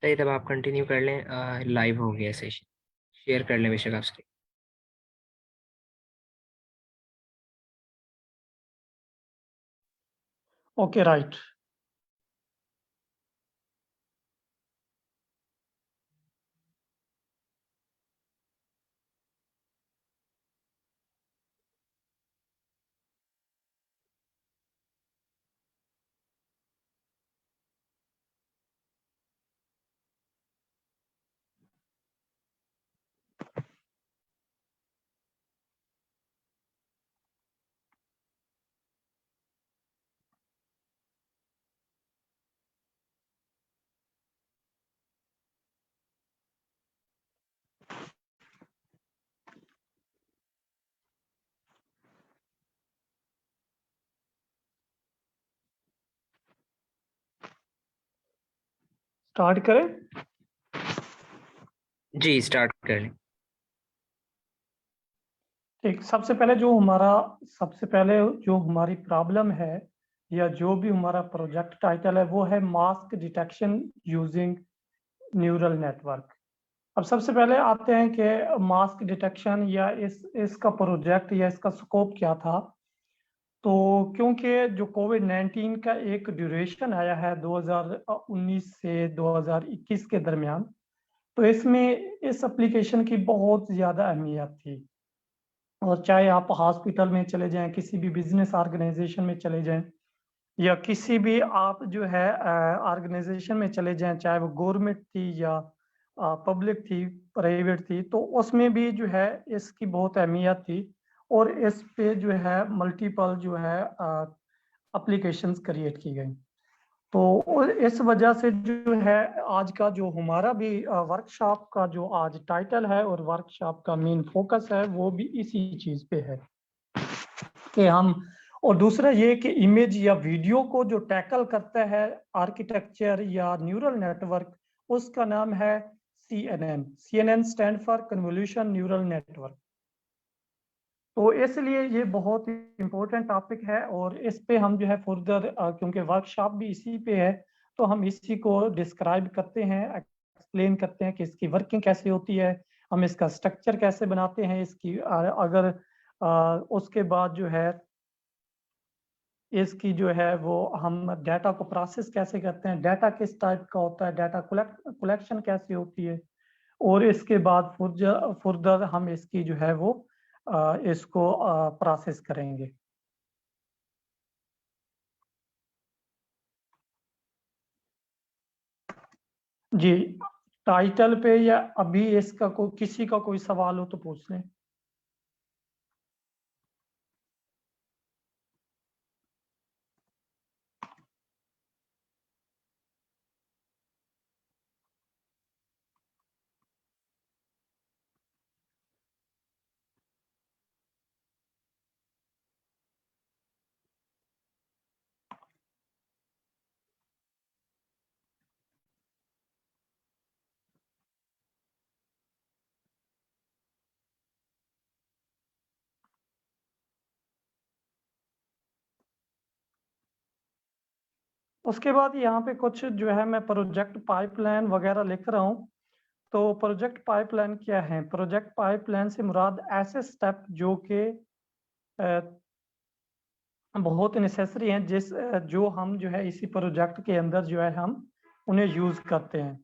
चलिए तब आप कंटिन्यू कर लें। लाइव हो गया सेशन। शेयर कर लें बेशक आप स्क्रीन। Okay, right. स्टार्ट करें। जी, स्टार्ट कर लें। ठीक, सबसे पहले जो हमारी प्रॉब्लम है या जो भी हमारा प्रोजेक्ट टाइटल है वो है mask detection using neural network. अब सबसे पहले आते हैं कि मास्क डिटेक्शन या इसका प्रोजेक्ट या इसका स्कोप क्या था। तो क्योंकि जो कोविड-19 का एक ड्यूरेशन आया है 2019 से 2021 के दरमियान, तो इसमें इस एप्लीकेशन की बहुत ज़्यादा अहमियत थी। और चाहे आप हॉस्पिटल में चले जाएं, किसी भी बिजनेस ऑर्गेनाइजेशन में चले जाएं, या किसी भी आप जो है ऑर्गेनाइजेशन में चले जाएं, चाहे वो गवर्नमेंट थी या पब्लिक थी, प्राइवेट थी, तो उसमें भी जो है इसकी बहुत अहमियत थी। और इस पे जो है मल्टीपल जो है एप्लीकेशंस क्रिएट की गई। तो इस वजह से जो है आज का जो हमारा भी वर्कशॉप का जो आज टाइटल है और वर्कशॉप का मेन फोकस है वो भी इसी चीज पे है कि हम। और दूसरा ये कि इमेज या वीडियो को जो टैकल करता है आर्किटेक्चर या न्यूरल नेटवर्क, उसका नाम है CNN। CNN stand for convolution neural network. तो इसलिए ये बहुत इम्पोर्टेंट टॉपिक है और इस पे हम जो है फर्दर, क्योंकि वर्कशॉप भी इसी पे है, तो हम इसी को डिस्क्राइब करते हैं, एक्सप्लेन करते हैं कि इसकी वर्किंग कैसे होती है, हम इसका स्ट्रक्चर कैसे बनाते हैं इसकी, अगर उसके बाद जो है इसकी जो है वो हम डाटा को प्रोसेस कैसे करते हैं, डाटा किस टाइप का होता है, डाटा कलेक्शन कैसे होती है, और इसके बाद फुर्दर हम इसकी जो है वो इसको प्रोसेस करेंगे। जी, टाइटल पे या अभी इसका किसी का कोई सवाल हो तो पूछ लें। उसके बाद यहाँ पे कुछ जो है मैं प्रोजेक्ट पाइपलाइन वगैरह लिख रहा हूँ। तो प्रोजेक्ट पाइपलाइन क्या है? प्रोजेक्ट पाइपलाइन से मुराद ऐसे स्टेप जो कि बहुत नेसेसरी हैं, जो हम जो है इसी प्रोजेक्ट के अंदर जो है हम उन्हें यूज करते हैं।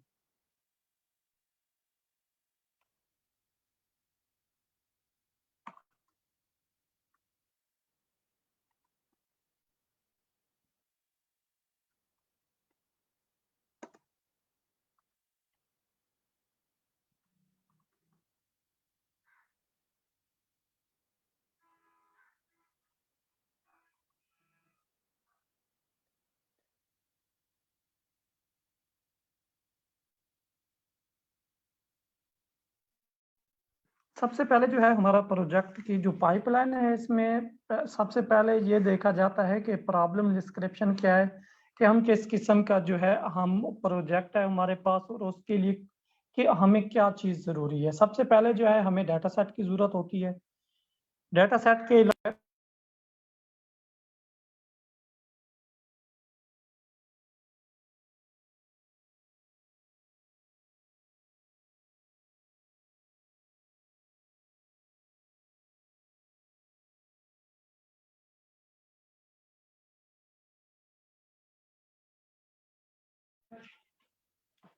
सबसे पहले जो है हमारा प्रोजेक्ट की जो पाइपलाइन है, इसमें सबसे पहले ये देखा जाता है कि प्रॉब्लम डिस्क्रिप्शन क्या है, कि हम किस किस्म का जो है हम प्रोजेक्ट है हमारे पास, और उसके लिए कि हमें क्या चीज़ ज़रूरी है। सबसे पहले जो है हमें डाटा सेट की ज़रूरत होती है। डाटा सेट के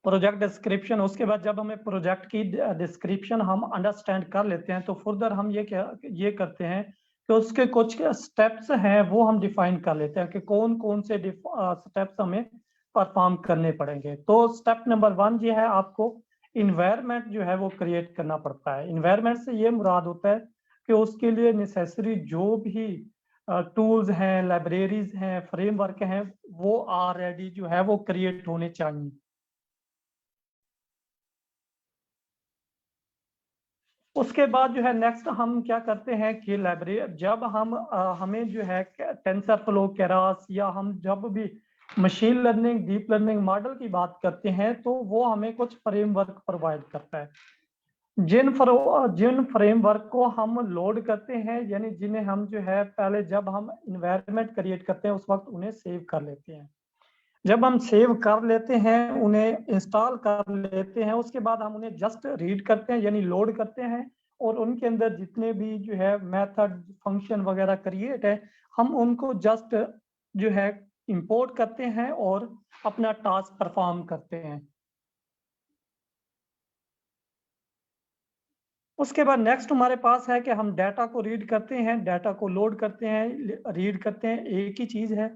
प्रोजेक्ट डिस्क्रिप्शन, उसके बाद जब हमें प्रोजेक्ट की डिस्क्रिप्शन हम अंडरस्टैंड कर लेते हैं तो फर्दर हम ये करते हैं कि उसके कुछ स्टेप्स हैं वो हम डिफाइन कर लेते हैं कि कौन कौन से स्टेप्स हमें परफॉर्म करने पड़ेंगे। तो स्टेप नंबर 1 ये है, आपको इन्वायरमेंट जो है वो क्रिएट करना पड़ता है। इन्वायरमेंट से ये मुराद होता है कि उसके लिए नेसेसरी जो भी टूल्स हैं, लाइब्रेरीज हैं, फ्रेमवर्क हैं, वो ऑलरेडी जो है वो क्रिएट होने चाहिए। उसके बाद जो है नेक्स्ट हम क्या करते हैं कि लाइब्रेरी जब हम हमें जो है टेंसरफ्लो, केरास या हम जब भी machine learning, deep learning model की बात करते हैं तो वो हमें कुछ फ्रेमवर्क प्रोवाइड करता है। जिन फ्रेमवर्क को हम लोड करते हैं, यानी जिन्हें हम जो है पहले जब हम इन्वायरमेंट क्रिएट करते हैं उस वक्त उन्हें सेव कर लेते हैं। जब हम सेव कर लेते हैं, उन्हें इंस्टॉल कर लेते हैं, उसके बाद हम उन्हें जस्ट रीड करते हैं यानी लोड करते हैं, और उनके अंदर जितने भी जो है मेथड, फंक्शन वगैरह क्रिएट है, हम उनको जस्ट जो है इंपोर्ट करते हैं और अपना टास्क परफॉर्म करते हैं। उसके बाद नेक्स्ट हमारे पास है कि हम डाटा को रीड करते हैं, डाटा को लोड करते हैं, रीड करते हैं, एक ही चीज है।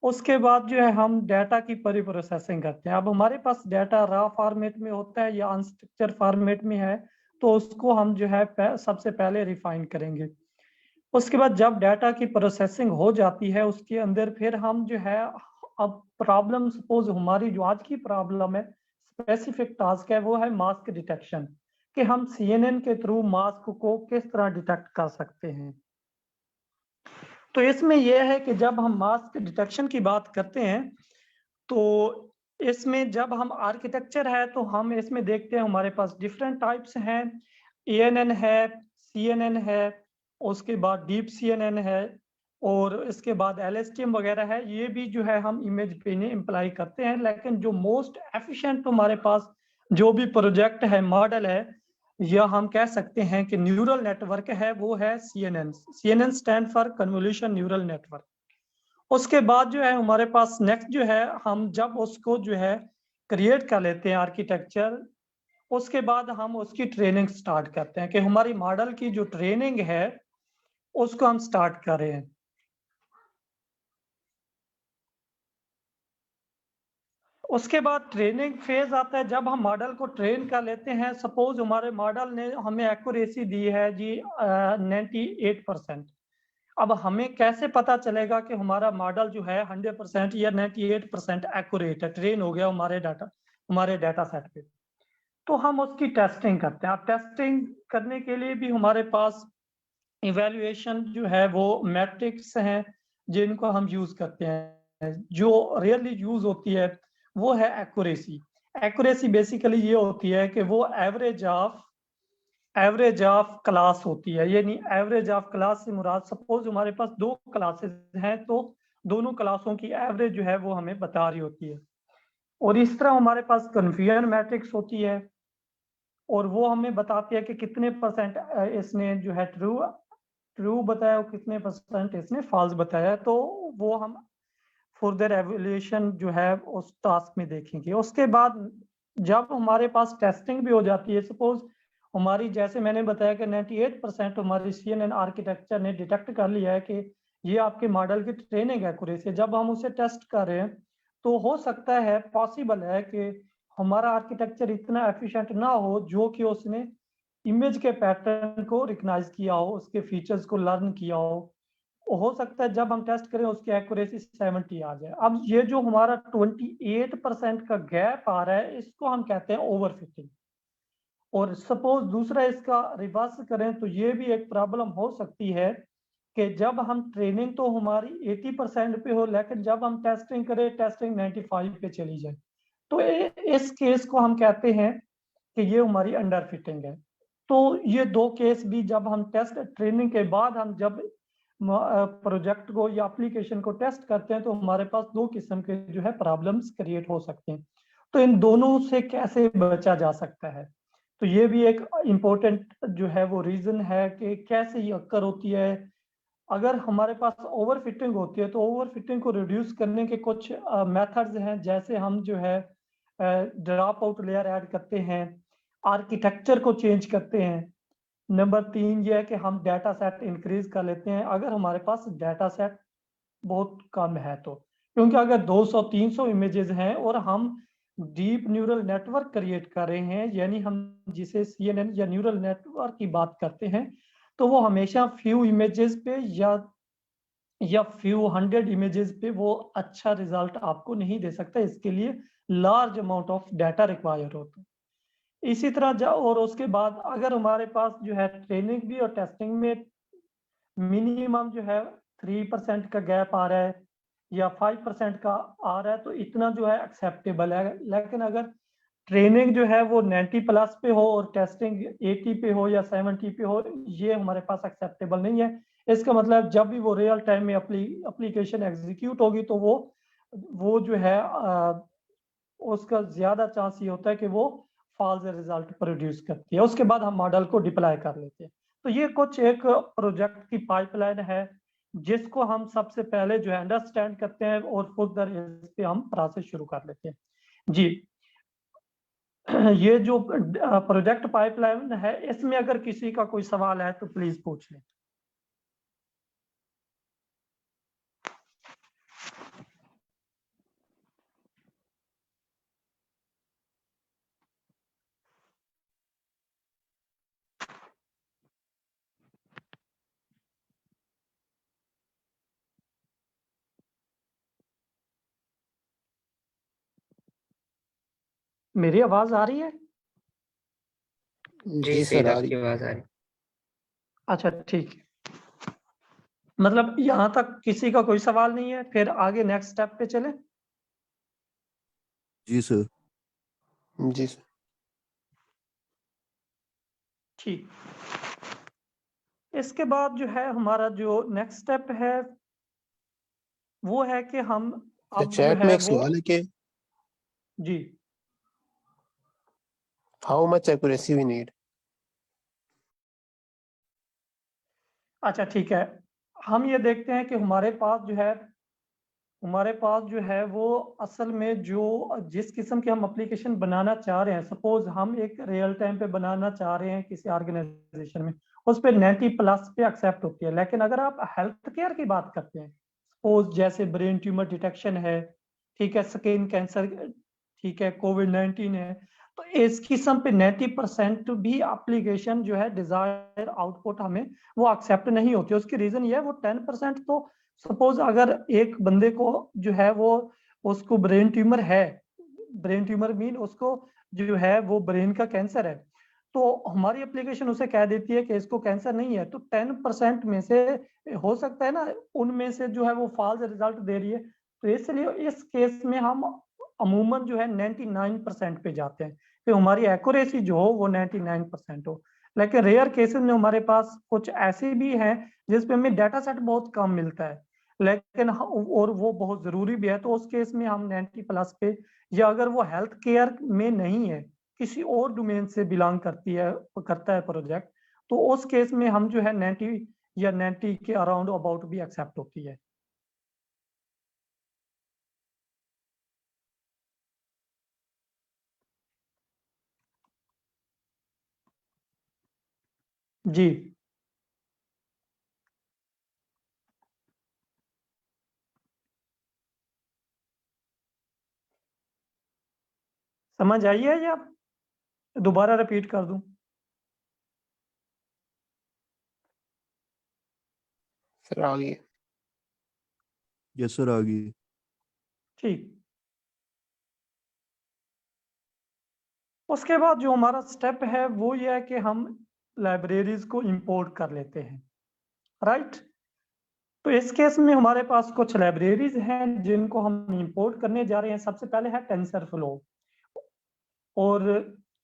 उसके बाद जो है हम डाटा की प्री प्रोसेसिंग करते हैं। अब हमारे पास डाटा रॉ फॉर्मेट में होता है या अनस्ट्रक्चर फॉर्मेट में है, तो उसको हम जो है सबसे पहले रिफाइन करेंगे। उसके बाद जब डाटा की प्रोसेसिंग हो जाती है, उसके अंदर फिर हम जो है, अब प्रॉब्लम सपोज हमारी जो आज की प्रॉब्लम है, स्पेसिफिक टास्क है, वो है मास्क डिटेक्शन, कि हम CNN के थ्रू मास्क को किस तरह डिटेक्ट कर सकते हैं। तो इसमें यह है कि जब हम मास्क डिटेक्शन की बात करते हैं तो इसमें जब हम आर्किटेक्चर है तो हम इसमें देखते हैं हमारे पास डिफरेंट टाइप्स हैं। ANN है, CNN है, उसके बाद डीप CNN है, और इसके बाद LSTM वगैरह है। ये भी जो है हम इमेज पे नहीं इम्प्लाई करते हैं, लेकिन जो मोस्ट एफिशिएंट हमारे पास जो भी प्रोजेक्ट है, मॉडल है, या हम कह सकते हैं कि न्यूरल नेटवर्क है, वो है CNN। CNN stand for convolution neural network. उसके बाद जो है हमारे पास नेक्स्ट जो है, हम जब उसको जो है क्रिएट कर लेते हैं आर्किटेक्चर, उसके बाद हम उसकी ट्रेनिंग स्टार्ट करते हैं कि हमारी मॉडल की जो ट्रेनिंग है उसको हम स्टार्ट कर रहे हैं। उसके बाद ट्रेनिंग फेज आता है, जब हम मॉडल को ट्रेन कर लेते हैं। सपोज हमारे मॉडल ने हमें एक्यूरेसी दी है जी 98%। अब हमें कैसे पता चलेगा कि हमारा मॉडल जो है 100% या 98% एक्यूरेट है, ट्रेन हो गया हमारे डाटा सेट पे। तो हम उसकी टेस्टिंग करते हैं। अब टेस्टिंग करने के लिए भी हमारे पास इवेल्युएशन जो है वो मैट्रिक्स हैं जिनको हम यूज करते हैं। जो रियली यूज होती है वो है एक्यूरेसी। एक्यूरेसी बेसिकली ये होती है कि वो एवरेज ऑफ क्लास होती है, यानी एवरेज ऑफ क्लास से मुराद, सपोज हमारे पास दो क्लासेस हैं तो दोनों क्लासों की एवरेज जो है वो हमें बता रही होती है। और इस तरह हमारे पास कन्फ्यूजन मैट्रिक्स होती है, और वो हमें बताती है कि कितने परसेंट इसने जो है ट्रू बताया और कितने परसेंट इसने फॉल्स बताया। तो वो हम फर्दर एवल्यूशन जो है उस टास्क में देखेंगे। उसके बाद जब हमारे पास टेस्टिंग भी हो जाती है, सपोज हमारी, जैसे मैंने बताया कि 98% हमारी CNN आर्किटेक्चर ने डिटेक्ट कर लिया है कि ये आपके मॉडल की ट्रेनिंग एक्यूरेसी। जब हम उसे टेस्ट कर रहे हैं तो हो सकता है, पॉसिबल है कि हमारा आर्किटेक्चर इतना एफिशिएंट ना हो जो कि उसने इमेज के पैटर्न को रिकग्नाइज किया हो, उसके फीचर्स को लर्न किया हो सकता है जब हम टेस्ट करें उसकी एक्यूरेसी 70 आ जाए। अब ये जो हमारा 28% का गैप आ रहा है, इसको हम कहते हैं ओवरफिटिंग। और सपोज दूसरा इसका रिवर्स करें तो ये भी एक प्रॉब्लम हो सकती है कि जब हम ट्रेनिंग तो हमारी 80% पे हो, लेकिन जब हम टेस्टिंग करें, टेस्टिंग 95 पे चली जाए। तो इस केस को हम कहते हैं कि ये हमारी अंडर फिटिंग है। तो ये दो केस भी, जब हम टेस्ट ट्रेनिंग के बाद हम जब प्रोजेक्ट को या एप्लीकेशन को टेस्ट करते हैं तो हमारे पास दो किस्म के जो है प्रॉब्लम्स क्रिएट हो सकते हैं। तो इन दोनों से कैसे बचा जा सकता है, तो ये भी एक इम्पोर्टेंट जो है वो रीजन है कि कैसे ये अक्कर होती है। अगर हमारे पास ओवर फिटिंग होती है तो ओवर फिटिंग को रिड्यूस करने के कुछ मेथड्स हैं, जैसे हम जो है ड्रॉप आउट लेयर ऐड करते हैं, आर्किटेक्चर को चेंज करते हैं। नंबर 3 ये है कि हम डाटा सेट इंक्रीज कर लेते हैं अगर हमारे पास डाटा सेट बहुत कम है तो, क्योंकि अगर 200-300 इमेजेस हैं और हम डीप न्यूरल नेटवर्क क्रिएट कर रहे हैं, यानी हम जिसे CNN या न्यूरल नेटवर्क की बात करते हैं, तो वो हमेशा फ्यू इमेजेस पे या फ्यू 100 इमेजेस पे वो अच्छा रिजल्ट आपको नहीं दे सकता। इसके लिए large amount of data require होता है। इसी तरह और उसके बाद अगर हमारे पास जो है ट्रेनिंग भी और टेस्टिंग में मिनिमम जो है 3% का गैप आ रहा है या 5% का आ रहा है, तो इतना जो है एक्सेप्टेबल है। लेकिन अगर ट्रेनिंग जो है वो 90 प्लस पे हो और टेस्टिंग 80 पे हो या 70 पे हो, ये हमारे पास एक्सेप्टेबल नहीं है। इसका मतलब जब भी वो रियल टाइम में एप्लीकेशन एग्जीक्यूट होगी तो वो जो है उसका ज्यादा चांस ये होता है कि वो फॉल्स रिजल्ट प्रोड्यूस करती है। उसके बाद हम मॉडल को डिप्लॉय कर लेते हैं। तो ये कुछ एक प्रोजेक्ट की पाइपलाइन है जिसको हम सबसे पहले जो है अंडरस्टैंड करते हैं और फर्दर इस पे हम प्रोसेस शुरू कर लेते हैं। जी, ये जो प्रोजेक्ट पाइपलाइन है, इसमें अगर किसी का कोई सवाल है तो प्लीज पूछ लें। मेरी आवाज आ रही है? जी जी सही, सर, आ आपकी रही। आवाज आ रही। अच्छा ठीक है, मतलब यहाँ तक किसी का कोई सवाल नहीं है, फिर आगे नेक्स्ट स्टेप पे चले। जी सर। जी सर। ठीक, इसके बाद जो है हमारा जो नेक्स्ट स्टेप है वो है कि हम अब जो चैट में है एक वो सवाल है कि जी how much accuracy we need. अच्छा ठीक है, हम ये देखते हैं कि हमारे पास जो है वो असल में जो जिस किस्म की हम एप्लीकेशन बनाना चाह रहे हैं, सपोज हम एक रियल टाइम पे बनाना चाह रहे हैं किसी ऑर्गेनाइजेशन में, उस पर 90 प्लस पे एक्सेप्ट होती है। लेकिन अगर आप हेल्थ केयर की बात करते हैं, सपोज जैसे ब्रेन ट्यूमर डिटेक्शन है, ठीक है, स्किन कैंसर, ठीक है, कोविड-19 है, तो इस किस्म पे 90% भी एप्लीकेशन जो है डिजायर आउटपुट हमें वो एक्सेप्ट नहीं होती। उसकी रीजन ये है, वो 10% तो सपोज अगर एक बंदे को जो है वो उसको ब्रेन ट्यूमर है, ब्रेन ट्यूमर मीन उसको जो है वो ब्रेन का कैंसर है, तो हमारी एप्लीकेशन उसे कह देती है कि इसको कैंसर नहीं है, तो 10% में से हो सकता है ना, उनमें से जो है वो फॉल्स रिजल्ट दे रही है। तो इसलिए इस केस में हम अमूमन जो है 99% पे जाते हैं कि हमारी एक्यूरेसी जो हो वो 99% हो। लेकिन रेयर केसेस में हमारे पास कुछ ऐसे भी हैं जिसपे हमें डाटा सेट बहुत कम मिलता है, लेकिन और वो बहुत जरूरी भी है, तो उस केस में हम 90 प्लस पे, या अगर वो हेल्थ केयर में नहीं है, किसी और डोमेन से बिलोंग करता है प्रोजेक्ट, तो उस केस में हम जो है 90 या 90 के अराउंड अबाउट भी एक्सेप्ट होती है। जी समझ आई है या दोबारा रिपीट कर दूं? सर आ गई। यस सर, आ गई। ठीक, उसके बाद जो हमारा स्टेप है वो ये है कि हम लाइब्रेरीज को इंपोर्ट कर लेते हैं, राइट। तो इस केस में हमारे पास कुछ लाइब्रेरीज हैं जिनको हम इंपोर्ट करने जा रहे हैं। सबसे पहले है टेंसरफ्लो। और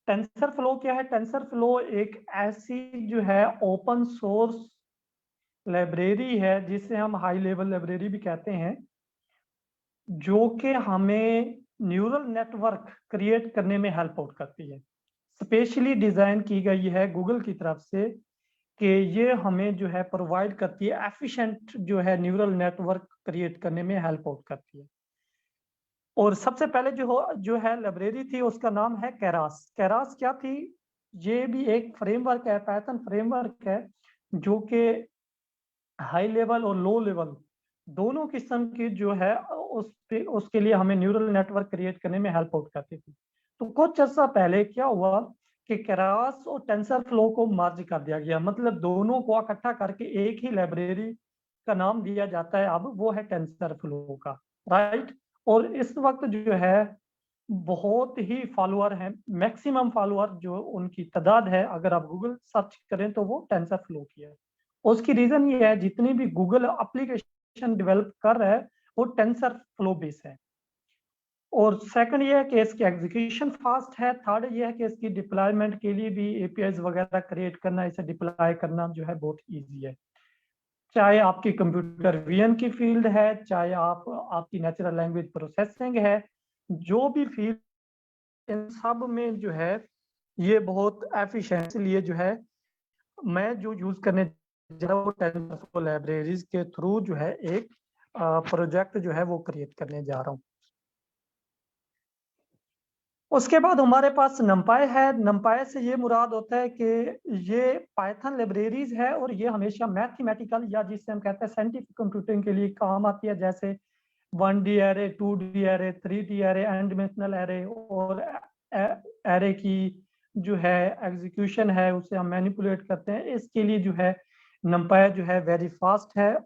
टेंसरफ्लो क्या है? टेंसरफ्लो एक ऐसी जो है ओपन सोर्स लाइब्रेरी है जिसे हम हाई लेवल लाइब्रेरी भी कहते हैं, जो कि हमें न्यूरल नेटवर्क क्रिएट करने में हेल्प आउट करती है। स्पेशली डिजाइन की गई है गूगल की तरफ से कि ये हमें जो है प्रोवाइड करती है एफिशिएंट जो है न्यूरल नेटवर्क क्रिएट करने में हेल्प आउट करती है। और सबसे पहले जो है लाइब्रेरी थी उसका नाम है केरास। केरास क्या थी? ये भी एक फ्रेमवर्क है, पाइथन फ्रेमवर्क है, जो कि हाई लेवल और लो लेवल दोनों किस्म की जो है उसके लिए हमें न्यूरल नेटवर्क क्रिएट करने में हेल्प आउट करती थी। तो कुछ अर्सा पहले क्या हुआ कि केरास और टेंसर फ्लो को मर्ज कर दिया गया, मतलब दोनों को इकट्ठा करके एक ही लाइब्रेरी का नाम दिया जाता है, अब वो है टेंसर फ्लो का, राइट। और इस वक्त जो है बहुत ही फॉलोअर हैं, मैक्सिमम फॉलोअर जो उनकी तादाद है, अगर आप गूगल सर्च करें तो वो टेंसर फ्लो की है। उसकी रीजन ये है, जितनी भी गूगल एप्लीकेशन डेवलप कर रहा है वो टेंसर फ्लो बेस है। और सेकंड ये है कि इसकी एग्जीक्यूशन फास्ट है। थर्ड ये है कि इसकी डिप्लॉयमेंट के लिए भी एपीआईज वगैरह क्रिएट करना, इसे डिप्लॉय करना जो है बहुत इजी है। चाहे आपकी कंप्यूटर वीएन की फील्ड है, चाहे आपकी नेचुरल लैंग्वेज प्रोसेसिंग है, जो भी फील्ड, इन सब में जो है ये बहुत एफिशिएंट, लिए जो है मैं जो यूज करने जा रहा हूँ टेंसरफ्लो लाइब्रेरीज के थ्रू जो है एक प्रोजेक्ट जो है वो क्रिएट करने जा रहा हूँ। उसके बाद हमारे पास नमपाई है। नमपाई से ये मुराद होता है कि ये पाइथन लाइब्रेरीज है और ये हमेशा मैथमेटिकल या जिसे हम कहते हैं साइंटिफिक कंप्यूटिंग के लिए काम आती है, जैसे 1D array, 2D array, 3D array, N dimensional array, और एरे की जो है एग्जीक्यूशन है उसे हम मैनिपुलेट करते हैं। इसके लिए जो है नमपाई जो है वेरी फास्ट है।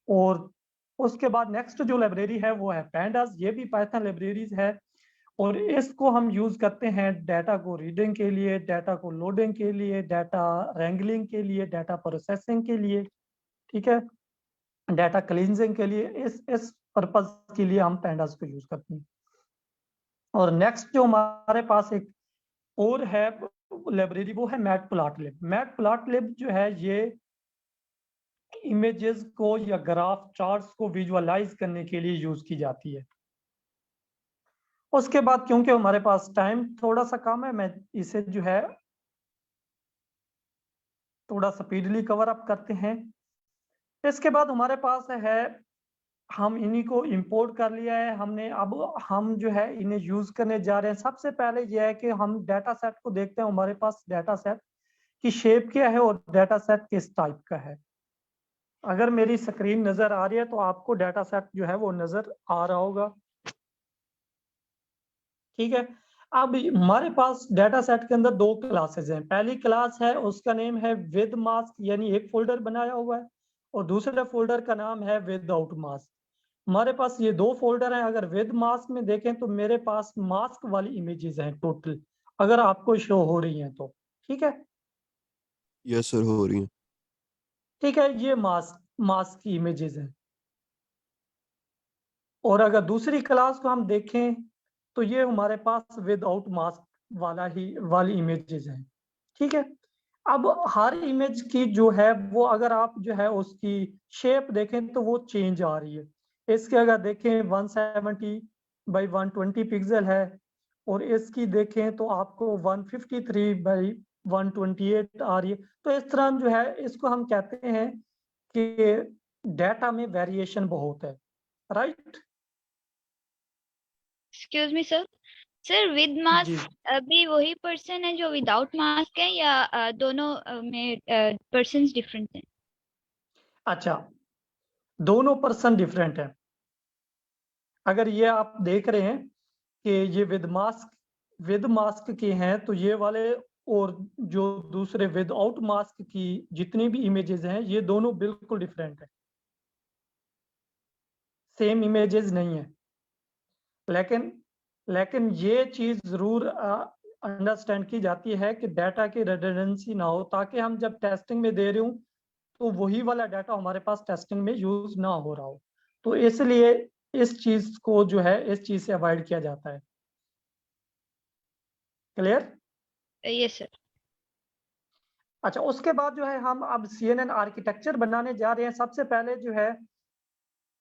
और उसके बाद नेक्स्ट जो लाइब्रेरी है वो है पैंडास। ये भी पाइथन लाइब्रेरीज है और इसको हम यूज करते हैं डाटा को रीडिंग के लिए, डाटा को लोडिंग के लिए, डाटा रैंगलिंग के लिए, डाटा प्रोसेसिंग के लिए, ठीक है, डाटा क्लींजिंग के लिए, इस पर्पज के लिए हम पैंडास को यूज करते हैं। और नेक्स्ट जो हमारे पास एक और है लाइब्रेरी वो है मैटप्लॉटलिब। मैटप्लॉटलिब जो है ये इमेजेस को या ग्राफ चार्ट्स को विजुअलाइज करने के लिए यूज की जाती है। उसके बाद क्योंकि हमारे पास टाइम थोड़ा सा कम है, मैं इसे जो है थोड़ा स्पीडली कवर अप करते हैं। इसके बाद हमारे पास है, हम इन्हीं को इंपोर्ट कर लिया है हमने, अब हम जो है इन्हें यूज करने जा रहे हैं। सबसे पहले यह है कि हम डाटा सेट को देखते हैं, हमारे पास डाटा सेट की शेप क्या है और डाटा सेट किस टाइप का है। अगर मेरी स्क्रीन नजर आ रही है तो आपको डाटा सेट जो है वो नजर आ रहा होगा, ठीक है। अब हमारे पास डाटा सेट के अंदर दो क्लासेस हैं। पहली क्लास है उसका नेम है विद मास्क, यानी एक फोल्डर बनाया हुआ है, और दूसरे फोल्डर का नाम है विदाउट मास्क। हमारे पास ये दो फोल्डर हैं। अगर विद मास्क में देखें तो मेरे पास मास्क वाली इमेजेस हैं टोटल, अगर आपको शो हो रही हैं तो, ठीक है। यस सर, हो रही है। ठीक है, ये मास्क की इमेजेस हैं। और अगर दूसरी क्लास को हम देखें तो ये हमारे पास विदाउट मास्क वाली इमेजेस हैं, ठीक है। अब हर इमेज की जो है वो, अगर आप जो है उसकी शेप देखें तो वो चेंज आ रही है। इसके अगर देखें 170 बाई 120 पिक्सल है, और इसकी देखें तो आपको 153 बाई 128 आ रही है। तो इस तरह जो है इसको हम कहते हैं कि डाटा में वेरिएशन बहुत है, right. Excuse me sir, sir with ji, mask अभी वही पर्सन है जो विदाउट मास्क है, या दोनों में पर्सन्स डिफरेंट हैं? अच्छा, दोनों पर्सन डिफरेंट है। अगर ये आप देख रहे हैं कि ये विद मास्क के हैं तो ये वाले, और जो दूसरे विदाउट मास्क की जितनी भी इमेजेस हैं ये दोनों बिल्कुल डिफरेंट है, सेम इमेजेस नहीं है। लेकिन लेकिन ये चीज जरूर अंडरस्टैंड की जाती है कि डाटा की रिडंडेंसी ना हो, ताकि हम जब टेस्टिंग में दे रहे हूँ तो वही वाला डाटा हमारे पास टेस्टिंग में यूज ना हो रहा हो। तो इसलिए इस चीज को जो है इस चीज से अवॉइड किया जाता है। क्लियर? Yes sir. अच्छा, उसके बाद जो है हम अब CNN आर्किटेक्चर बनाने जा रहे हैं। सबसे पहले जो है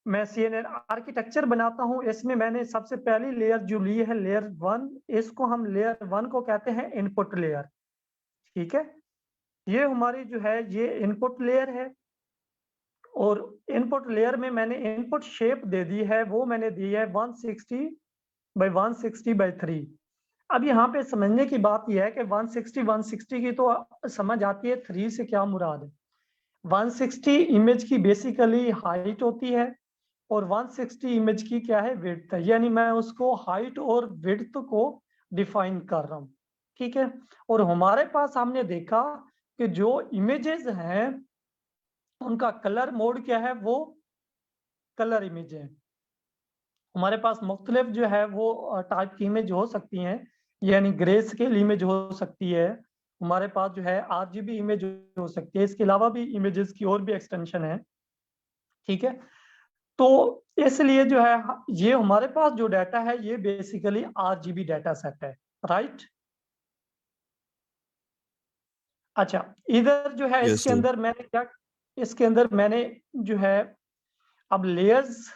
मैं CNN आर्किटेक्चर बनाता हूं। इसमें मैंने सबसे पहली लेयर जो ली है लेयर 1, इसको हम लेयर 1 को कहते हैं इनपुट लेयर, ठीक है। ये हमारी जो है ये इनपुट लेयर है, और इनपुट लेयर में मैंने इनपुट शेप दे दी है, वो मैंने दी है 160 बाई 160/3। अब यहाँ पे समझने की बात यह है कि 160 की तो समझ आती है, 3 से क्या मुराद है। 160 इमेज की बेसिकली हाइट होती है और 160 इमेज की क्या है, विड्थ है। यानी मैं उसको हाइट और विड्थ को डिफाइन कर रहा हूँ, ठीक है। और हमारे पास हमने देखा कि जो इमेजेस हैं उनका कलर मोड क्या है, वो कलर इमेज है। हमारे पास मुख्तलिफ जो है वो टाइप की इमेज हो सकती हैं, यानी ग्रे स्केल इमेज हो सकती है, हमारे पास जो है RGB इमेज हो सकती है, इसके अलावा भी इमेजेस की और भी एक्सटेंशन है, ठीक है। तो इसलिए जो है ये हमारे पास जो डाटा है ये बेसिकली RGB डाटा सेट है, राइट। अच्छा, इधर जो है यस इसके सर। अंदर मैंने क्या, इसके अंदर मैंने जो है अब लेयर्स,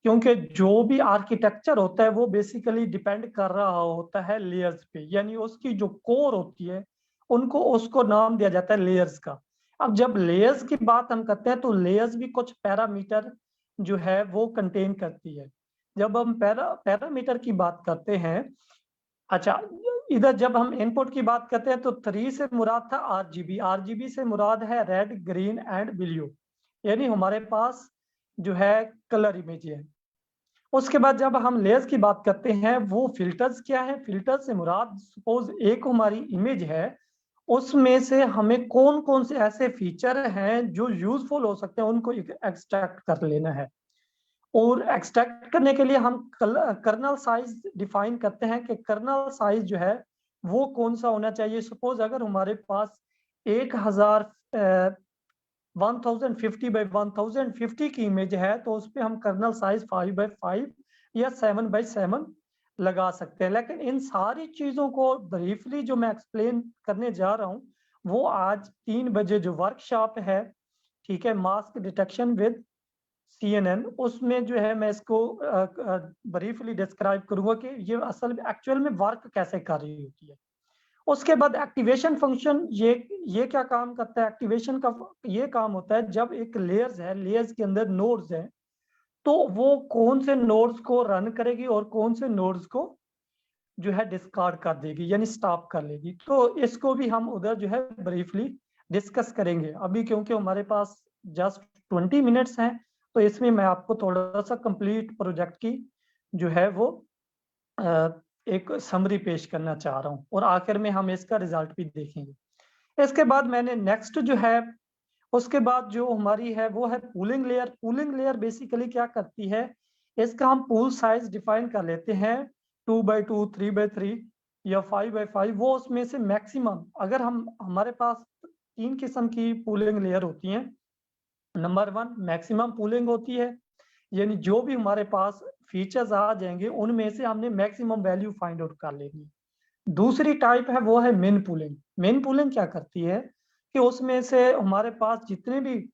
क्योंकि जो भी आर्किटेक्चर होता है वो बेसिकली डिपेंड कर रहा होता है लेयर्स पे, यानी उसकी जो कोर होती है उनको उसको नाम दिया जाता है लेयर्स का। अब जब लेयर्स की बात हम करते हैं तो लेयर्स भी कुछ पैरामीटर जो है वो कंटेन करती है। जब हम पैरामीटर की बात करते हैं, अच्छा, इधर जब हम इनपुट की बात करते हैं तो 3 से मुराद था RGB से मुराद है रेड, ग्रीन एंड ब्लू, यानी हमारे पास जो है कलर इमेज है। उसके बाद जब हम लेयर्स की बात करते हैं, वो फिल्टर्स क्या है, फिल्टर से मुराद सपोज एक हमारी इमेज है, उसमें से हमें कौन कौन से ऐसे फीचर हैं जो यूजफुल हो सकते हैं उनको एक्सट्रैक्ट कर लेना है। और एक्सट्रैक्ट करने के लिए हम कर्नल साइज डिफाइन करते हैं कि कर्नल साइज जो है वो कौन सा होना चाहिए। सपोज अगर हमारे पास 1000 1050/1050 की इमेज है तो उस पर हम कर्नल साइज 5/5 या 7/7 लगा सकते हैं। लेकिन इन सारी चीजों को ब्रीफली जो मैं एक्सप्लेन करने जा रहा हूँ वो आज 3 बजे जो वर्कशॉप है, ठीक है, मास्क डिटेक्शन विद CNN, उसमें जो है मैं इसको ब्रीफली डिस्क्राइब करूंगा कि ये असल में एक्चुअल में वर्क कैसे कर रही होती है। उसके बाद एक्टिवेशन फंक्शन, ये क्या काम करता है, एक्टिवेशन का ये काम होता है जब एक लेयर्स है, लेयर्स के अंदर नोड्स हैं, तो वो कौन से नोड्स को रन करेगी और कौन से नोड्स को जो है डिस्कार्ड कर देगी, यानी स्टॉप कर लेगी। तो इसको भी हम उधर जो है ब्रीफली डिस्कस करेंगे। अभी क्योंकि हमारे पास जस्ट 20 मिनट्स हैं तो इसमें मैं आपको थोड़ा सा कंप्लीट प्रोजेक्ट की जो है वो एक समरी पेश करना चाह रहा हूँ और आखिर में हम इसका रिजल्ट भी देखेंगे। इसके बाद मैंने नेक्स्ट जो है, उसके बाद जो हमारी है वो है pooling layer. Pooling layer basically क्या करती है, इसका हम पूल साइज डिफाइन कर लेते हैं 2/2, 3/3 या 5/5। वो उसमें से मैक्सिमम, अगर हम हमारे पास 3 किस्म की पूलिंग लेयर होती हैं। नंबर 1 मैक्सिमम पूलिंग होती है, यानी जो भी हमारे पास फीचर्स आ जाएंगे उनमें से हमने मैक्सिमम वैल्यू फाइंड आउट कर लेनी। दूसरी टाइप है वो है मिन पूलिंग। मिन पूलिंग क्या करती है कि उसमें से हमारे पास जितने भी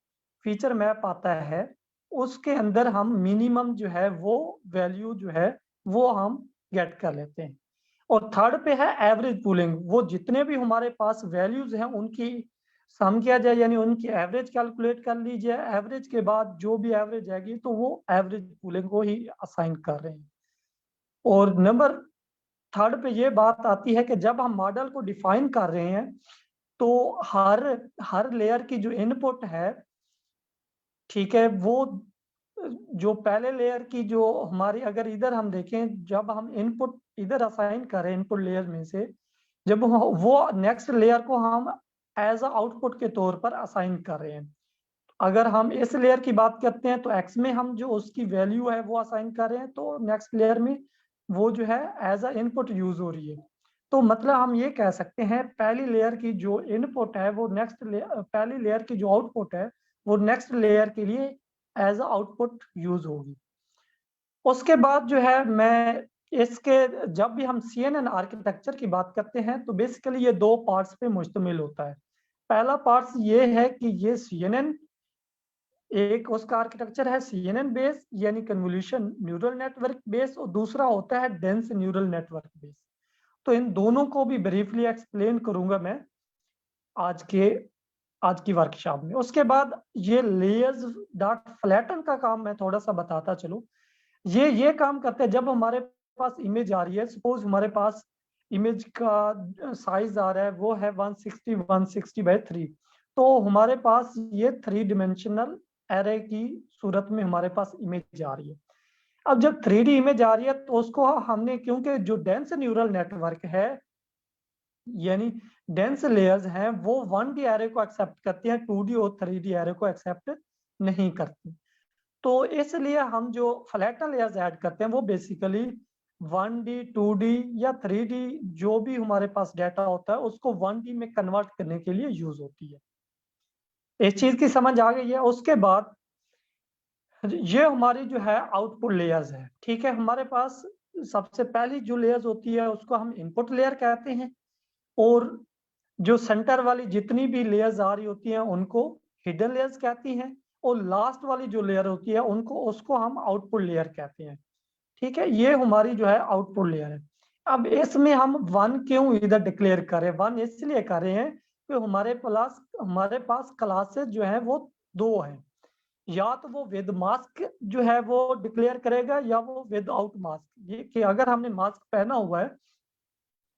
फीचर मैप आता है उसके अंदर हम मिनिमम जो है वो वैल्यू जो है वो हम गेट कर लेते हैं। और थर्ड पे है एवरेज पूलिंग, वो जितने भी हमारे पास वैल्यूज हैं उनकी सम किया जाए, यानी उनकी एवरेज कैलकुलेट कर ली जाए। एवरेज के बाद जो भी एवरेज आएगी तो वो एवरेज पूलिंग को ही असाइन कर रहे हैं। और नंबर थर्ड पे ये बात आती है कि जब हम मॉडल को डिफाइन कर रहे हैं तो हर लेयर की जो इनपुट है, ठीक है, वो जो पहले लेयर की जो हमारी, अगर इधर हम देखें जब हम इनपुट इधर असाइन करें इनपुट लेयर में से, जब वो नेक्स्ट लेयर को हम एज आउटपुट के तौर पर असाइन कर रहे हैं। अगर हम इस लेयर की बात करते हैं तो एक्स में हम जो उसकी वैल्यू है वो असाइन कर रहे हैं, तो नेक्स्ट लेयर में वो जो है एज अ इनपुट यूज हो रही है। तो मतलब हम ये कह सकते हैं पहली लेयर की जो इनपुट है वो पहली लेयर की जो आउटपुट है वो नेक्स्ट लेयर के लिए एज अ आउटपुट यूज होगी। उसके बाद जो है मैं इसके, जब भी हम CNN आर्किटेक्चर की बात करते हैं तो बेसिकली ये 2 पार्ट्स पे मुश्तमिल होता है। पहला पार्ट ये है कि ये CNN एक उसका आर्किटेक्चर है CNN बेस, यानी कन्वोल्यूशन न्यूरल नेटवर्क बेस, और दूसरा होता है डेंस न्यूरल नेटवर्क बेस। तो इन दोनों को भी ब्रीफली एक्सप्लेन करूंगा मैं आज की वर्कशॉप में। उसके बाद ये लेयर्स डॉट फ्लैटन का काम मैं थोड़ा सा बताता चलूं। ये काम करते हैं जब हमारे पास इमेज आ रही है, सपोज हमारे पास इमेज का साइज आ रहा है वो है 160 बाय 3, तो हमारे पास ये 3 डिमेंशनल एरे की सूरत में हमारे पास इमेज आ रही है। अब जब 3D इमेज आ रही है तो उसको हमने, क्योंकि जो डेंस न्यूरल नेटवर्क है यानी डेंस लेयर्स हैं वो 1D एरे को एक्सेप्ट करती हैं, 2D और 3D एरे को एक्सेप्ट नहीं करती। तो इसलिए हम जो फ्लैटन लेयर्स ऐड करते हैं वो बेसिकली 1D 2D या 3D जो भी हमारे पास डाटा होता है उसको 1D में कन्वर्ट करने के लिए यूज होती है। इस चीज की समझ आ गई है। उसके बाद ये हमारी जो है आउटपुट लेयर्स है, ठीक है। हमारे पास सबसे पहली जो लेयर्स होती है उसको हम इनपुट लेयर कहते हैं, और जो सेंटर वाली जितनी भी लेयर्स आ रही होती हैं उनको हिडन लेयर्स कहती हैं, और लास्ट वाली जो लेयर होती है उसको हम आउटपुट लेयर कहते हैं, ठीक है। ये हमारी जो है आउटपुट लेयर है। अब इसमें हम 1 क्यों इधर डिक्लेयर करें? 1 इसलिए कर रहे हैं कि हमारे पास क्लासेस जो है वो 2 हैं, या तो वो विद मास्क जो है वो डिक्लेयर करेगा या वो विदाउट मास्क। ये कि अगर हमने मास्क पहना हुआ है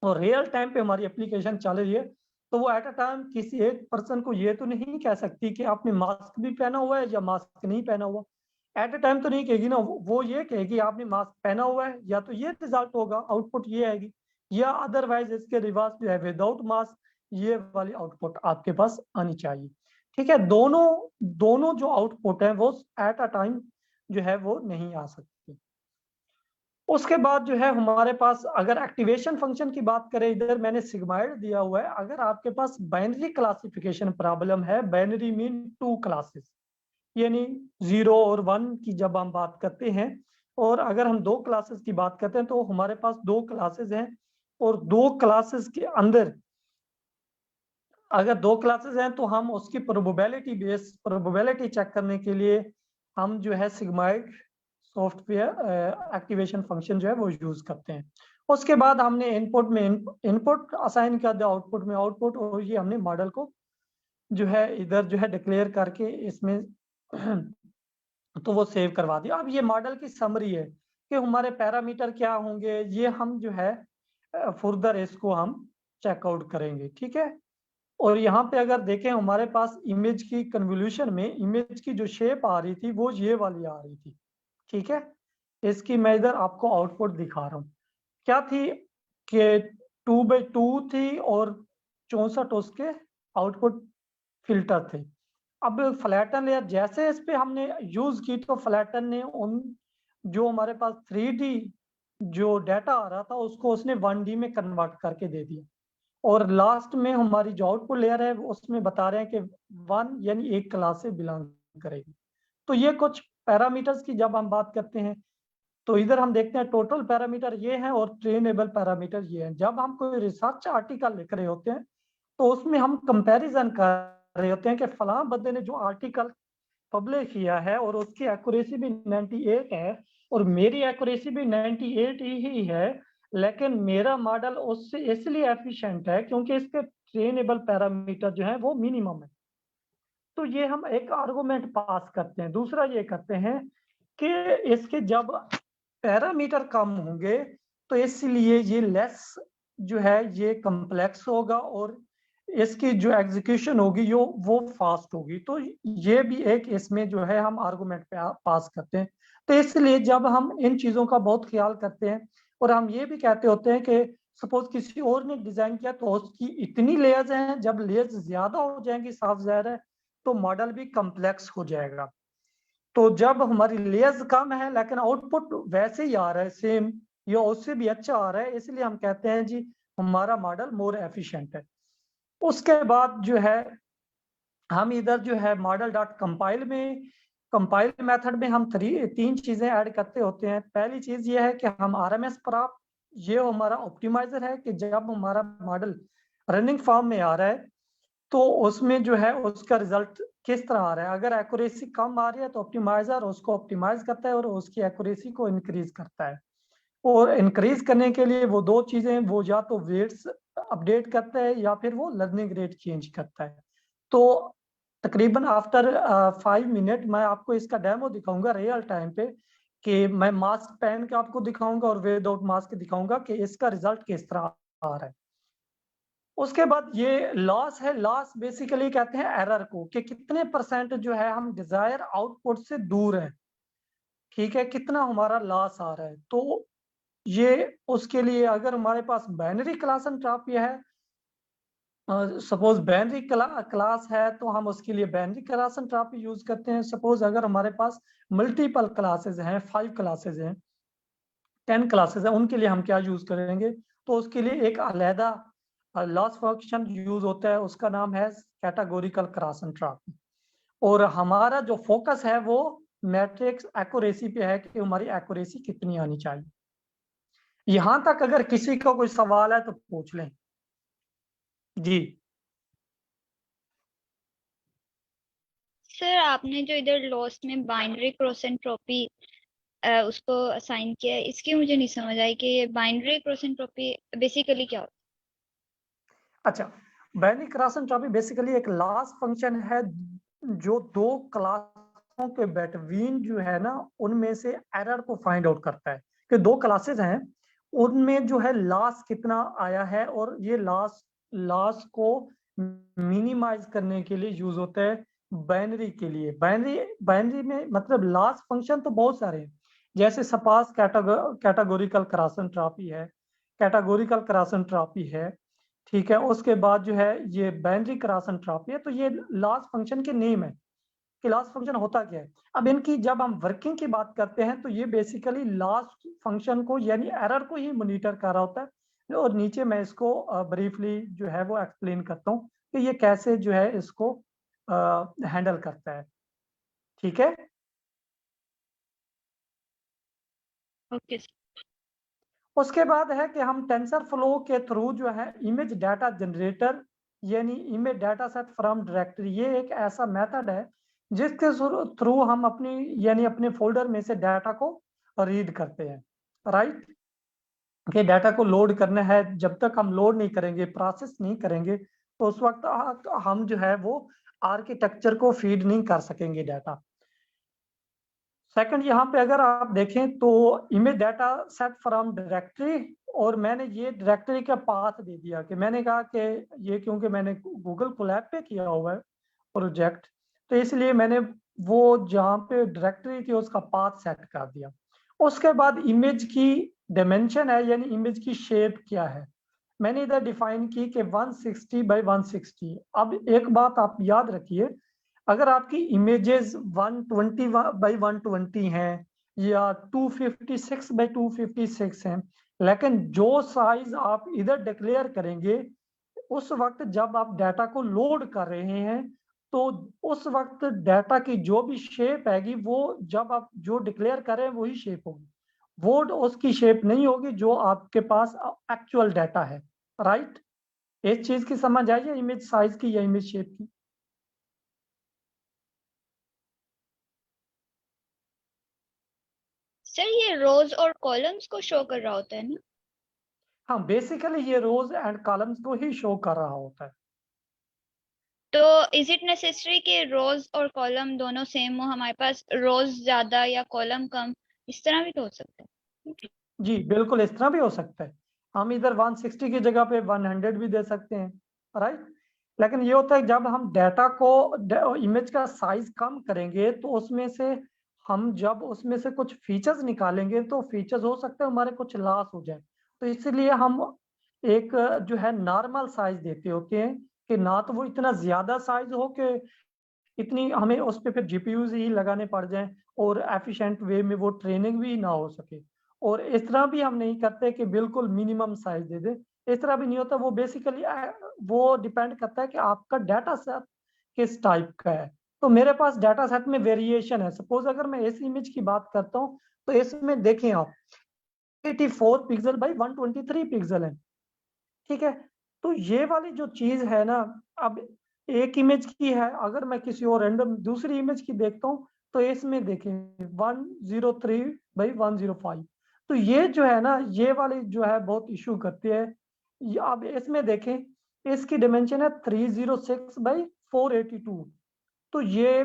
और रियल टाइम पे हमारी एप्लीकेशन चल रही है तो वो एट अ टाइम किसी एक पर्सन को ये तो नहीं कह सकती कि आपने मास्क भी पहना हुआ है या मास्क नहीं पहना हुआ। एट अ टाइम तो नहीं कहेगी ना, वो ये कहेगी आपने मास्क पहना हुआ है, या तो ये रिजल्ट होगा, आउटपुट ये आएगी, या अदरवाइज इसके रिवर्स जो है विदाउट मास्क ये वाली आउटपुट आपके पास आनी चाहिए, ठीक है। दोनों जो आउटपुट है वो एट अ टाइम जो है वो नहीं आ सकती। उसके बाद जो है हमारे पास अगर एक्टिवेशन फंक्शन की बात करें, इधर मैंने सिग्माइड दिया हुआ है। अगर आपके पास बाइनरी क्लासिफिकेशन प्रॉब्लम है, बाइनरी मीन 2 क्लासेस यानी 0 और 1 की जब हम बात करते हैं, और अगर हम 2 क्लासेस की बात करते हैं तो हमारे पास 2 क्लासेस हैं, और 2 क्लासेस के अंदर अगर 2 क्लासेस हैं तो हम उसकी प्रोबेबिलिटी चेक करने के लिए हम जो है सिग्माइड सॉफ्टवेयर एक्टिवेशन फंक्शन जो है वो यूज करते हैं। उसके बाद हमने इनपुट में इनपुट असाइन कर दिया, आउटपुट में आउटपुट, और ये हमने मॉडल को जो है इधर जो है डिक्लेयर करके इसमें तो वो सेव करवा दिया। अब ये मॉडल की समरी है कि हमारे पैरामीटर क्या होंगे, ये हम जो है फर्दर इसको हम चेकआउट करेंगे, ठीक है। और यहाँ पे अगर देखें हमारे पास इमेज की कन्वोल्यूशन में इमेज की जो शेप आ रही थी वो ये वाली आ रही थी, ठीक है। इसकी मैं इधर आपको आउटपुट दिखा रहा हूँ। क्या थी कि 2x2 थी और 64 उसके आउटपुट फिल्टर थे। अब फ्लैटन लेयर जैसे इस पे हमने यूज की तो फ्लैटन ने उन जो हमारे पास 3D जो डाटा आ रहा था उसको उसने 1D में कन्वर्ट करके दे दिया, और लास्ट में हमारी जो आउटपुट लेयर है उसमें बता रहे हैं कि 1 यानी एक क्लास से बिलोंग करेगी। तो ये कुछ पैरामीटर्स की जब हम बात करते हैं तो इधर हम देखते हैं टोटल पैरामीटर ये है और ट्रेनेबल पैरामीटर ये है। जब हम कोई रिसर्च आर्टिकल लिख रहे होते हैं तो उसमें हम कंपैरिजन कर रहे होते हैं कि फलां बंदे ने जो आर्टिकल पब्लिश किया है और उसकी एक्यूरेसी भी 98 है और मेरी एक्यूरेसी भी 98 ही है, लेकिन मेरा मॉडल उससे इसलिए एफिशिएंट है क्योंकि इसके ट्रेनेबल पैरामीटर जो है वो मिनिमम है। तो ये हम एक आर्गुमेंट पास करते हैं। दूसरा ये करते हैं कि इसके जब पैरामीटर कम होंगे तो इसलिए ये लेस जो है ये कम्प्लेक्स होगा और इसकी जो एग्जीक्यूशन होगी वो फास्ट होगी। तो ये भी एक इसमें जो है हम आर्गुमेंट पे पास करते हैं। तो इसलिए जब हम इन चीज़ों का बहुत ख्याल करते हैं और हम ये भी कहते होते हैं कि सपोज किसी और ने डिज़ाइन किया तो उसकी इतनी लेयर्स हैं, जब लेयर्स ज़्यादा हो जाएंगी साफ ज़ाहिर है तो मॉडल भी कम्प्लेक्स हो जाएगा। तो जब हमारी लेयर्स कम है लेकिन आउटपुट वैसे ही आ रहा है सेम या उससे भी अच्छा आ रहा है, इसलिए हम कहते हैं जी हमारा मॉडल मोर एफिशिएंट है। उसके बाद जो है हम इधर जो है मॉडल डॉट कंपाइल मेथड में हम 3 चीजें ऐड करते होते हैं। पहली चीज ये है कि हम RMS प्राप्त, ये हमारा ऑप्टिमाइजर है कि जब हमारा मॉडल रनिंग फॉर्म में आ रहा है तो उसमें जो है उसका रिजल्ट किस तरह आ रहा है। अगर एक्यूरेसी कम आ रही है तो ऑप्टिमाइजर उसको ऑप्टिमाइज करता है और उसकी एक्यूरेसी को इंक्रीज करता है। और इंक्रीज करने के लिए वो 2 चीजें, वो या तो वेट्स अपडेट करता है या फिर वो लर्निंग रेट चेंज करता है। तो तकरीबन आफ्टर 5 मिनट मैं आपको इसका डेमो दिखाऊंगा रियल टाइम पे कि मैं मास्क पहन के आपको दिखाऊंगा और विदाउट मास्क दिखाऊंगा कि इसका रिजल्ट किस तरह आ रहा है। उसके बाद ये लॉस है, लॉस बेसिकली कहते हैं एरर को, कि कितने परसेंट जो है हम डिजायर आउटपुट से दूर है, ठीक है, कितना हमारा लॉस आ रहा है। तो ये उसके लिए अगर हमारे पास बाइनरी क्लास एंट्रोपी है, सपोज बाइनरी क्लास है तो हम उसके लिए बाइनरी क्लास एंट्रोपी यूज करते हैं। सपोज अगर हमारे पास मल्टीपल क्लासेस हैं, 5 क्लासेस हैं, 10 क्लासेस हैं, उनके लिए हम क्या यूज करेंगे, तो उसके लिए एक अलहदा लॉस फंक्शन यूज होता है, उसका नाम है कैटेगोरिकल क्लास एंट्रोपी। और हमारा जो फोकस है वो मैट्रिक्स एक्यूरेसी पे है कि हमारी एक्यूरेसी कितनी आनी चाहिए। यहां तक अगर किसी का कोई सवाल है तो पूछ लें। जी सर आपने जो इधर लॉस में बाइनरी क्रॉस एंट्रोपी उसको असाइन किया है, इसकी मुझे नहीं समझ आई कि ये बाइनरी क्रॉस एंट्रोपी बेसिकली क्या होता अच्छा, बाइनरी क्लास एंट्रोपी बेसिकली एक लॉस फंक्शन है जो दो क्लासों के बिटवीन जो है ना, उनमें से एरर को फाइंड आउट करता है कि दो क्लासेस हैं उनमें जो है लॉस कितना आया है, और ये लॉस को मिनिमाइज करने के लिए यूज होता है बाइनरी के लिए। बाइनरी में मतलब लॉस फंक्शन तो बहुत सारे हैं, जैसे सपास कैटेगोरिकल क्रॉस एंट्रोपी है, कैटेगोरिकल क्रॉस एंट्रोपी है, ठीक है। उसके बाद जो है ये बाइनरी क्रॉस एंट्रोपी है। तो ये लॉस फंक्शन के नेम है कि लॉस फंक्शन होता क्या है। अब इनकी जब हम वर्किंग की बात करते हैं तो ये बेसिकली लॉस फंक्शन को यानी एरर को ही मॉनिटर कर रहा होता है। और नीचे मैं इसको ब्रीफली जो है वो एक्सप्लेन करता हूँ कि ये कैसे जो है इसको हैंडल करता है, ठीक है। है? Okay sir. उसके बाद है कि हम टेंसर फ्लो के थ्रू जो है इमेज डाटा जनरेटर यानी image data set from directory, ये एक ऐसा मेथड है जिसके थ्रू हम अपनी यानी अपने फोल्डर में से डाटा को रीड करते हैं, राइट। कि डाटा को लोड करना है, जब तक हम लोड नहीं करेंगे, प्रोसेस नहीं करेंगे, तो उस वक्त हम जो है वो आर्किटेक्चर को फीड नहीं कर सकेंगे डाटा। सेकंड, यहाँ पे अगर आप देखें तो image data set from directory, और मैंने ये डायरेक्टरी का पाथ दे दिया कि मैंने कहा कि ये क्योंकि मैंने गूगल कोलैब पे किया हुआ है प्रोजेक्ट, तो इसलिए मैंने वो जहाँ पे डायरेक्टरी थी उसका पाथ सेट कर दिया। उसके बाद इमेज की डायमेंशन है यानी इमेज की शेप क्या है, मैंने इधर डिफाइन की कि 160 बाई 160। अब एक बात आप याद रखिए, अगर आपकी इमेजेस 120 बाई 120 हैं या 256 बाई 256 हैं, लेकिन जो साइज आप इधर डिक्लेयर करेंगे उस वक्त जब आप डाटा को लोड कर रहे हैं, तो उस वक्त डाटा की जो भी शेप आएगी वो जब आप जो डिक्लेयर कर रहे हैं वही शेप होगी, वो उसकी शेप नहीं होगी जो आपके पास एक्चुअल डाटा है, राइट। इस चीज की समझ आई है, इमेज साइज की या इमेज शेप की। सर ये रोज और कॉलम्स को शो कर रहा होता है ना? हाँ, बेसिकली ये रोज एंड कॉलम्स को ही शो कर रहा होता है। तो इज इट नेसेसरी कि रोज और कॉलम दोनों सेम हो, हमारे पास रोज ज्यादा या कॉलम कम, इस तरह भी तो हो सकता है? जी बिल्कुल, इस तरह भी हो सकता है, हम इधर 160 की जगह पे 100 भी दे सकते हैं, राइट। लेकिन ये होता है जब हम डाटा को इमेज का साइज कम करेंगे तो उसमें से हम जब उसमें से कुछ फीचर्स निकालेंगे तो फीचर्स हो सकते हैं हमारे कुछ लॉस हो जाए, तो इसलिए हम एक जो है नॉर्मल साइज देते होते हैं कि ना तो वो इतना ज्यादा साइज हो कि इतनी हमें उस पे फिर जीपीयूज ही लगाने पड़ जाएं और एफिशिएंट वे में वो ट्रेनिंग भी ना हो सके। और इस तरह भी हम नहीं करते कि बिल्कुल मिनिमम साइज दे दे, इस तरह भी नहीं होता। वो बेसिकली वो डिपेंड करता है कि आपका डाटा सेट किस टाइप का है। तो मेरे पास डाटा सेट में वेरिएशन है। सपोज अगर मैं इस इमेज की बात करता हूँ तो इसमें देखें आप 84 पिक्सल बाई 123 पिक्सल है, ठीक है। तो ये वाली जो चीज है ना, अब एक इमेज की है, अगर मैं किसी और रैंडम दूसरी इमेज की देखता हूँ तो इसमें देखें 103 बाई 105। तो ये जो है ना, ये वाली जो है बहुत इशू करती है। अब इसमें देखें इसकी डायमेंशन है 306 बाई 482। तो ये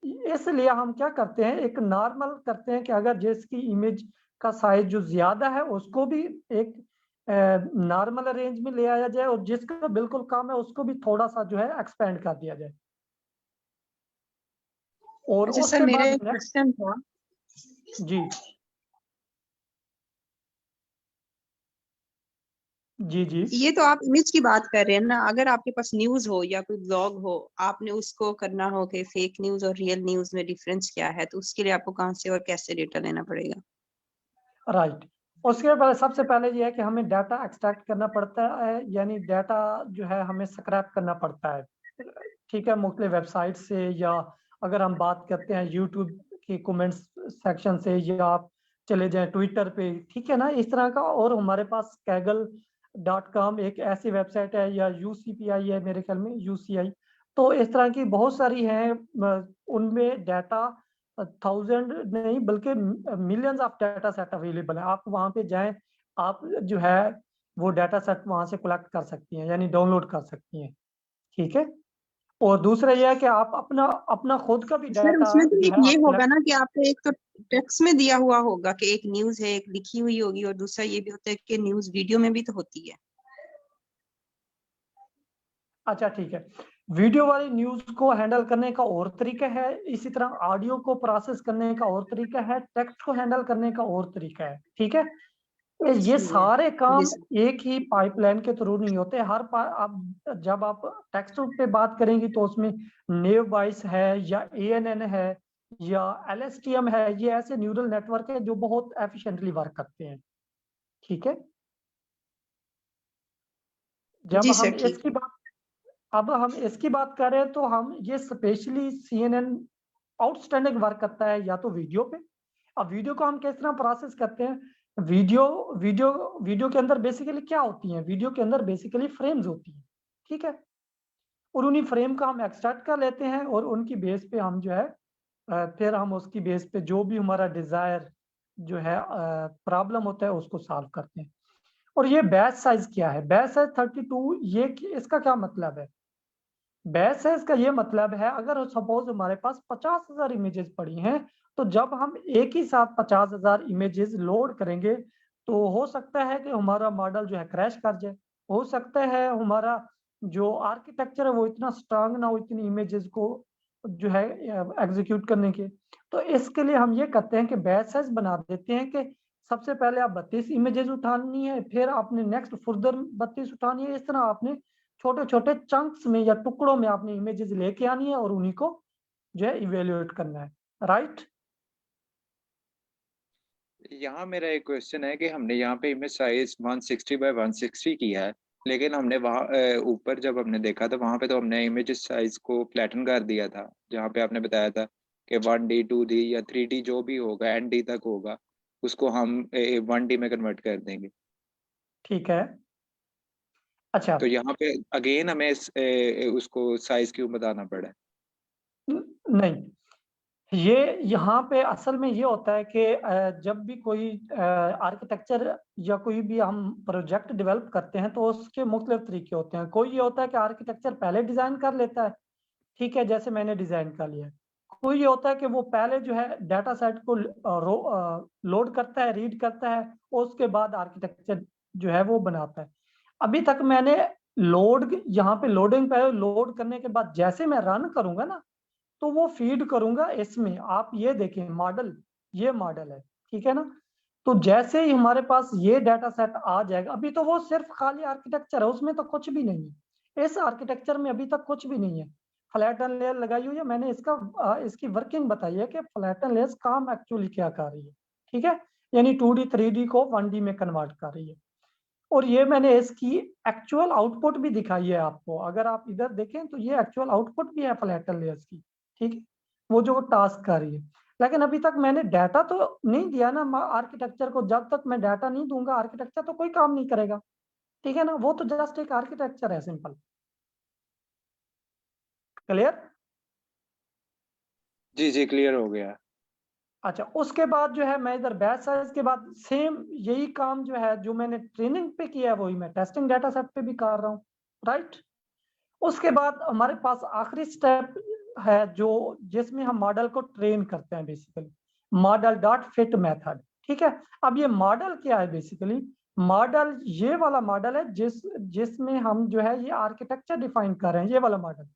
इसलिए हम क्या करते हैं, एक नॉर्मल करते हैं कि अगर जिसकी इमेज का साइज जो ज्यादा है उसको भी एक नॉर्मल रेंज में ले आया जाए, और जिसका बिल्कुल कम है उसको भी थोड़ा सा जो है एक्सपेंड कर दिया जाए। और अच्छा सर, उसके मेरा बाद एक नेक्स्ट, क्वेश्चन था। जी जी जी ये तो आप इमेज की बात कर रहे हैं ना, अगर आपके पास न्यूज हो या कोई ब्लॉग हो, आपने उसको करना हो कि फेक न्यूज और रियल न्यूज में डिफरेंस क्या है, तो उसके लिए आपको कहाँ से और कैसे डेटा लेना पड़ेगा? राइट। उसके पहले सबसे पहले ये है कि हमें डाटा एक्सट्रैक्ट करना पड़ता है, यानी डाटा जो है हमें स्क्रैप करना पड़ता है, ठीक है, मुख्तलिफ वेबसाइट से, या अगर हम बात करते हैं यूट्यूब के कमेंट्स सेक्शन से, या आप चले जाएं ट्विटर पे, ठीक है ना, इस तरह का। और हमारे पास kaggle.com एक ऐसी वेबसाइट है, या UCPI है मेरे ख्याल में, UCI। तो इस तरह की बहुत सारी हैं, उनमें डाटा 1000 नहीं बल्कि millions of data set available है। आप वहां पे जाएं, आप जो है वो डाटा सेट वहां से कलेक्ट कर सकती हैं, यानी डाउनलोड कर सकती हैं, ठीक है। और दूसरा यह है कि आप अपना अपना खुद का भी सर डाटा उसमें तो जो एक है ये आप होगा कलेक्ट। ना कि आपको एक तो टेक्स्ट में दिया हुआ होगा कि एक न्यूज है, एक लिखी हुई होगी, और दूसरा ये भी होता है कि न्यूज वीडियो में भी तो होती है। अच्छा ठीक है, वीडियो वाली न्यूज को हैंडल करने का और तरीका है, इसी तरह ऑडियो को प्रोसेस करने का और तरीका है, टेक्स्ट को हैंडल करने का और तरीका है, ठीक है। ये ठीक है सारे जी काम सर। एक ही पाइपलाइन के थ्रू नहीं होते। आप जब आप टेक्स्ट पे बात करेंगी तो उसमें नेव वॉइस है, या ANN है, या LSTM है, ये ऐसे न्यूरल नेटवर्क है जो बहुत एफिशिएंटली वर्क करते हैं, ठीक है। जब जी हम सर ठीक इसकी है। बात अब हम इसकी बात कर रहे हैं, तो हम ये स्पेशली CNN आउटस्टैंडिंग वर्क करता है या तो वीडियो पे। अब वीडियो को हम किस तरह प्रोसेस करते हैं, वीडियो वीडियो वीडियो के अंदर बेसिकली क्या होती है, वीडियो के अंदर बेसिकली फ्रेम्स होती हैं, ठीक है। और उन्हीं फ्रेम का हम एक्सट्रैक्ट कर लेते हैं, और उनकी बेस पे हम जो है फिर हम उसकी बेस पे जो भी हमारा डिजायर जो है प्रॉब्लम होता है उसको सॉल्व करते हैं। और ये बैच साइज क्या है, बैच साइज 32, ये इसका क्या मतलब है? बैच साइज का ये मतलब है, अगर सपोज हमारे पास 50,000 इमेजेस पड़ी हैं, तो जब हम एक ही साथ 50,000 इमेजेस लोड करेंगे, तो हो सकता है कि हमारा मॉडल जो है क्रैश कर जाए, हो सकता है हमारा जो आर्किटेक्चर है वो इतना स्ट्रांग ना हो इतनी इमेजेस को जो है एग्जीक्यूट करने के। तो इसके लिए हम ये करते हैं कि बैच साइज बना देते हैं कि सबसे पहले आप 32 इमेजेस उठानी है, फिर आपने नेक्स्ट फर्दर 32 उठानी है, इस तरह आपने छोटे छोटे चंक्स में या टुकड़ों में आपने इमेजेस लेके आनी है, और उन्हीं को जो है इवेल्युएट करना है, राइट। यहाँ मेरा एक क्वेश्चन है कि हमने यहाँ पे इमेज साइज 160 बाय 160 किया है, लेकिन हमने वहाँ ऊपर जब हमने देखा था वहाँ पे तो हमने इमेज साइज को फ्लैटन कर दिया था, जहाँ पे आपने बताया था कि 1D 2D या 3D जो भी होगा ND तक होगा उसको हम 1D में कन्वर्ट कर देंगे। ठीक है। अच्छा, तो यहाँ पे अगेन हमें उसको साइज क्यों बताना पड़ा है? नहीं, ये यहाँ पे असल में ये होता है कि जब भी कोई आर्किटेक्चर या कोई भी हम प्रोजेक्ट डेवलप करते हैं, तो उसके मुख्तलिफ तरीके होते हैं। कोई ये होता है कि आर्किटेक्चर पहले डिजाइन कर लेता है, ठीक है, जैसे मैंने डिजाइन कर लिया। कोई ये होता है कि वो पहले जो है डाटा सेट को लोड करता है, रीड करता है, और उसके बाद आर्किटेक्चर जो है वो बनाता है। अभी तक मैंने लोड यहाँ पे लोडिंग पे लोड करने के बाद जैसे मैं रन करूंगा ना, तो वो फीड करूंगा इसमें। आप ये देखें मॉडल, ये मॉडल है, ठीक है ना। तो जैसे ही हमारे पास ये डाटा सेट आ जाएगा, अभी तो वो सिर्फ खाली आर्किटेक्चर है, उसमें तो कुछ भी नहीं है, इस आर्किटेक्चर में अभी तक कुछ भी नहीं है। फ्लैटन लेयर लगाई हुई है, मैंने इसकी वर्किंग बताई है कि फ्लैटन लेयर काम एक्चुअली क्या कर रही है, ठीक है, यानी 2D 3D को 1D में कन्वर्ट कर रही है। और ये मैंने इसकी एक्चुअल आउटपुट भी दिखाई है आपको, अगर आप इधर देखें तो ये एक्चुअल आउटपुट भी है फ्लैटन लेयर्स की, ठीक है, वो जो टास्क कर रही है। लेकिन अभी तक मैंने डाटा तो नहीं दिया ना आर्किटेक्चर को, जब तक मैं डाटा नहीं दूंगा आर्किटेक्चर तो कोई काम नहीं करेगा, ठीक है ना, वो तो जस्ट एक आर्किटेक्चर है, सिंपल। क्लियर? जी जी क्लियर हो गया। अच्छा, उसके बाद जो है मैं इधर बैच साइज के बाद सेम यही काम जो है जो मैंने ट्रेनिंग पे किया है वही मैं टेस्टिंग डाटा सेट पे भी कर रहा हूँ, राइट। उसके बाद हमारे पास आखिरी स्टेप है जो जिसमें हम मॉडल को ट्रेन करते हैं, basically model dot fit method. ठीक है, अब ये मॉडल क्या है? बेसिकली मॉडल ये वाला मॉडल है जिसमें हम जो है ये आर्किटेक्चर डिफाइन कर रहे हैं, ये वाला मॉडल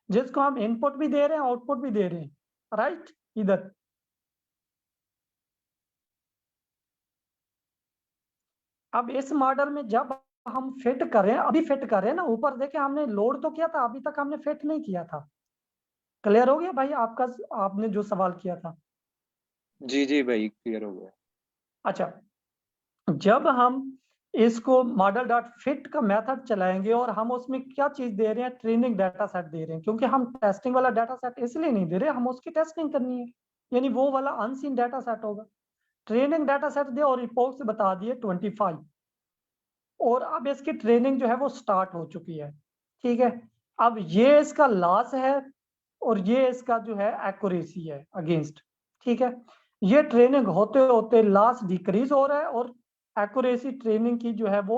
जिसको हम इनपुट भी दे रहे हैं, आउटपुट भी दे रहे हैं, राइट। इधर अब इस मॉडल में जब हम फिट करें, अभी फिट करें ना, ऊपर देखे हमने लोड तो किया था, अभी तक हमने फिट नहीं किया था। क्लियर हो गया भाई आपका, आपने जो सवाल किया था? जी जी भाई, क्लियर हो गया। अच्छा, जब हम इसको मॉडल डॉट फिट का मेथड चलाएंगे और हम उसमें क्या चीज दे रहे हैं? ट्रेनिंग डाटा सेट दे रहे हैं, क्योंकि हम टेस्टिंग वाला डाटा सेट इसलिए नहीं दे रहे, हम उसकी टेस्टिंग करनी है, यानी वो वाला अनसीन डाटा सेट होगा। ट्रेनिंग डाटा सेट दे और रिपोर्ट से बता दिए 25, और अब इसकी ट्रेनिंग जो है वो स्टार्ट हो चुकी है। ठीक है, अब ये इसका लॉस है और ये इसका जो है एक्यूरेसी है अगेंस्ट। ठीक है, ये ट्रेनिंग होते होते लॉस डिक्रीज हो रहा है और एक्यूरेसी ट्रेनिंग की जो है वो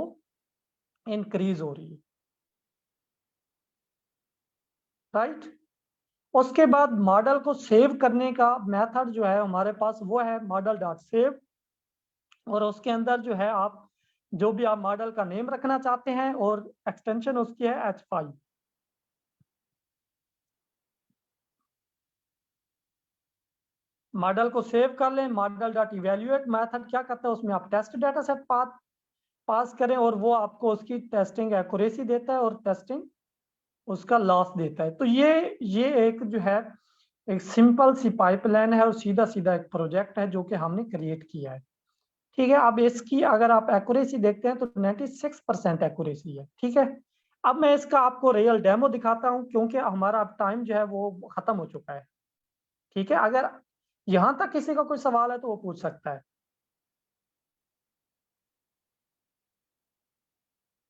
इंक्रीज हो रही है, राइट। उसके बाद मॉडल को सेव करने का मेथड जो है हमारे पास वो है मॉडल डॉट सेव, और उसके अंदर जो है आप जो भी आप मॉडल का नेम रखना चाहते हैं और एक्सटेंशन उसकी है H5। मॉडल को सेव कर लें। मॉडल डॉट इवेल्युएट मेथड क्या करता है? उसमें आप टेस्ट डाटा सेट पास करें और वो आपको उसकी टेस्टिंग एक्यूरेसी देता है और टेस्टिंग उसका लॉस देता है। तो ये एक जो है एक सिंपल सी पाइपलाइन है और सीधा सीधा एक प्रोजेक्ट है जो कि हमने क्रिएट किया है। ठीक है, अब इसकी अगर आप एक्यूरेसी देखते हैं तो 96% एक्यूरेसी है। ठीक है, अब मैं इसका आपको रियल डेमो दिखाता हूं क्योंकि हमारा अब टाइम जो है वो खत्म हो चुका है। ठीक है, अगर यहां तक किसी का कोई सवाल है तो वो पूछ सकता है।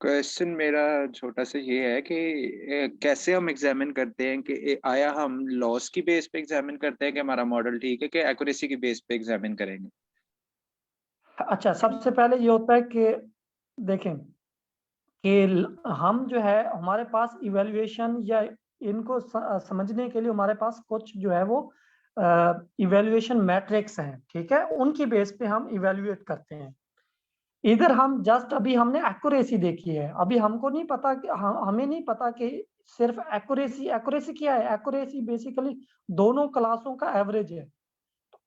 क्वेश्चन मेरा छोटा सा ये है कि कैसे हम एग्जामिन करते हैं कि आया हम लॉस की बेस पे एग्जामिन करते हैं कि हमारा मॉडल ठीक है, कि एक्यूरेसी की बेस पे एग्जामिन करेंगे? अच्छा, सबसे पहले ये होता है कि देखें कि हम जो है हमारे पास इवेल्युएशन या इनको समझने के लिए हमारे पास कुछ जो है वो इवेल्युएशन मैट्रिक्स हैं। ठीक है, उनकी बेस पे हम इवेल्युएट करते हैं। इधर हम जस्ट अभी हमने एक्यूरेसी देखी है, अभी हमको नहीं पता कि हमें नहीं पता कि सिर्फ एक्यूरेसी क्या है। एक्यूरेसी बेसिकली दोनों क्लासों का एवरेज है।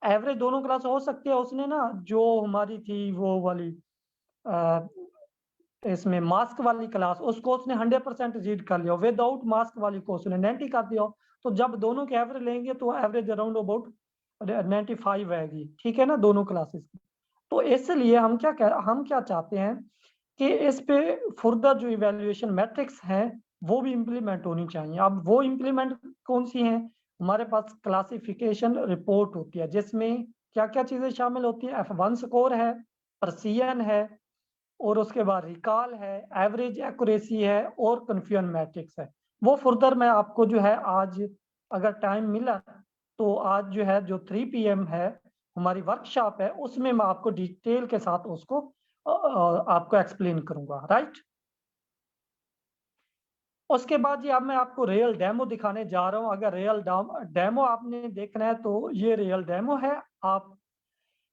एवरेज दोनों क्लास हो सकती है। उसने ना जो हमारी थी वो वाली इसमें मास्क वाली क्लास, उसको उसने 100% रीड कर लिया, विदाउट मास्क वाली को उसने 90 कर दिया। तो जब दोनों के एवरेज लेंगे तो एवरेज अराउंड अबाउट 95 आएगी। ठीक है ना, दोनों क्लासेस की। तो इसलिए हम क्या चाहते हैं कि इस पे फर्दर जो इवैल्यूएशन मैट्रिक्स हैं वो भी इम्प्लीमेंट होनी चाहिए। अब वो इम्प्लीमेंट कौन सी हैं? हमारे पास क्लासिफिकेशन रिपोर्ट होती है जिसमें क्या क्या चीजें शामिल होती है? F1 स्कोर है, पर्सियन है, और उसके बाद रिकॉल है, एवरेज एक्यूरेसी है और कन्फ्यूजन मैट्रिक्स है। वो फर्दर मैं आपको जो है आज अगर टाइम मिला तो आज जो है जो 3 PM है हमारी वर्कशॉप है उसमें मैं आपको डिटेल के साथ उसको आपको एक्सप्लेन करूंगा, राइट। उसके बाद जी अब मैं आपको रियल डेमो दिखाने जा रहा हूं। अगर रियल डेमो आपने देखना है तो ये रियल डेमो है। आप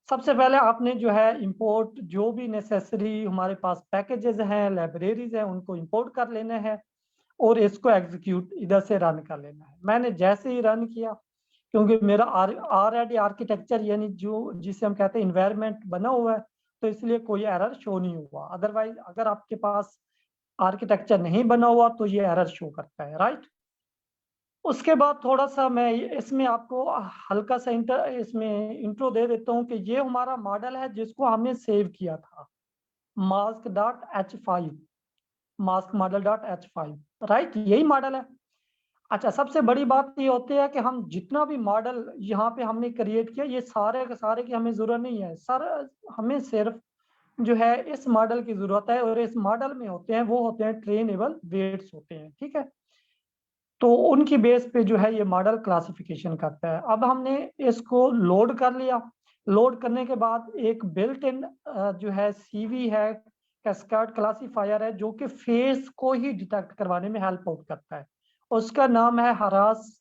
सबसे पहले आपने जो है इंपोर्ट जो भी नेसेसरी हमारे पास पैकेजेस हैं, लाइब्रेरीज हैं, उनको इंपोर्ट कर लेना है और इसको एग्जीक्यूट इधर से रन कर लेना है। मैंने जैसे ही रन किया, क्योंकि मेरा ऑलरेडी आर्किटेक्चर यानी जो जिसे हम कहते हैं इन्वायरमेंट बना हुआ है, तो इसलिए कोई एरर शो नहीं हुआ। अदरवाइज अगर आपके पास आर्किटेक्चर नहीं बना हुआ तो ये एरर शो करता है, राइट। उसके बाद थोड़ा सा मैं इसमें आपको हल्का सा इसमें इंट्रो दे देता हूँ कि ये हमारा मॉडल है जिसको हमने सेव किया था, mask.h5, mask model dot h5, right, यही मॉडल है। अच्छा, सबसे बड़ी बात ये होती है कि हम जितना भी मॉडल यहाँ पे हमने क्रिएट किया ये सारे के सारे की हमें जरूरत नहीं है सर। हमें सिर्फ जो है इस मॉडल की जरूरत है और इस मॉडल में होते हैं ट्रेनेबल वेट्स होते हैं। ठीक है, तो उनकी बेस पे जो है ये मॉडल क्लासिफिकेशन करता है। अब हमने इसको लोड कर लिया। लोड करने के बाद एक बिल्ट इन जो है CV है, कैस्केड क्लासीफायर है, जो कि फेस को ही डिटेक्ट करवाने में हेल्प आउट करता है। उसका नाम है हरास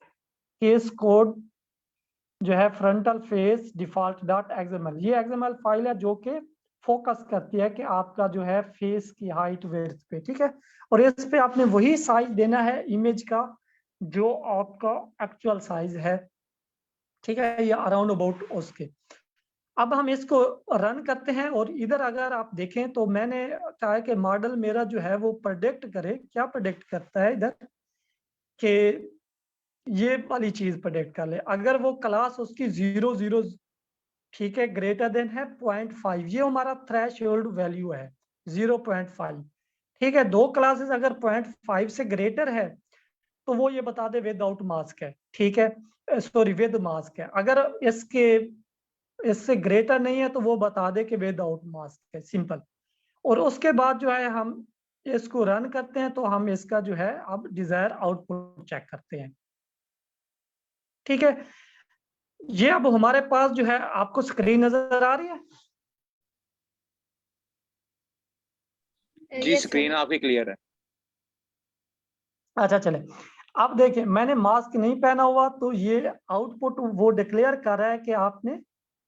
केस कोड जो है frontal face default dot XML, ये एक्सएमएल फाइल है जो कि फोकस करती है कि आपका जो है फेस की हाइट विड्थ पे, ठीक है। और इस पे आपने वही साइज देना है इमेज का जो आपका एक्चुअल साइज है, ठीक है, या अराउंड अबाउट उसके। अब हम इसको रन करते हैं और इधर अगर आप देखें तो मैंने चाहा कि मॉडल मेरा जो है वो प्रेडिक्ट करे, क्या प्रेडिक्ट करता है इधर कि ये वाली चीज प्रेडिक्ट कर ले, अगर वो क्लास उसकी 0 ठीक है ग्रेटर देन है 0.5, ये हमारा थ्रेशोल्ड वैल्यू है 0.5, ठीक है। दो क्लासेस अगर 0.5 से ग्रेटर है तो वो ये बता दे विदाउट मास्क है, ठीक है, सॉरी विद मास्क है। अगर इससे ग्रेटर नहीं है तो वो बता दे कि विदाउट मास्क है, सिंपल। और उसके बाद जो है हम इसको रन करते हैं तो हम इसका जो है अब डिजायर आउटपुट चेक करते हैं, ठीक है। ये अब हमारे पास जो है, आपको स्क्रीन नजर आ रही है? जी स्क्रीन आपकी क्लियर है। अच्छा चले, अब देखिए मैंने मास्क नहीं पहना हुआ तो ये आउटपुट वो डिक्लेयर कर रहा है कि आपने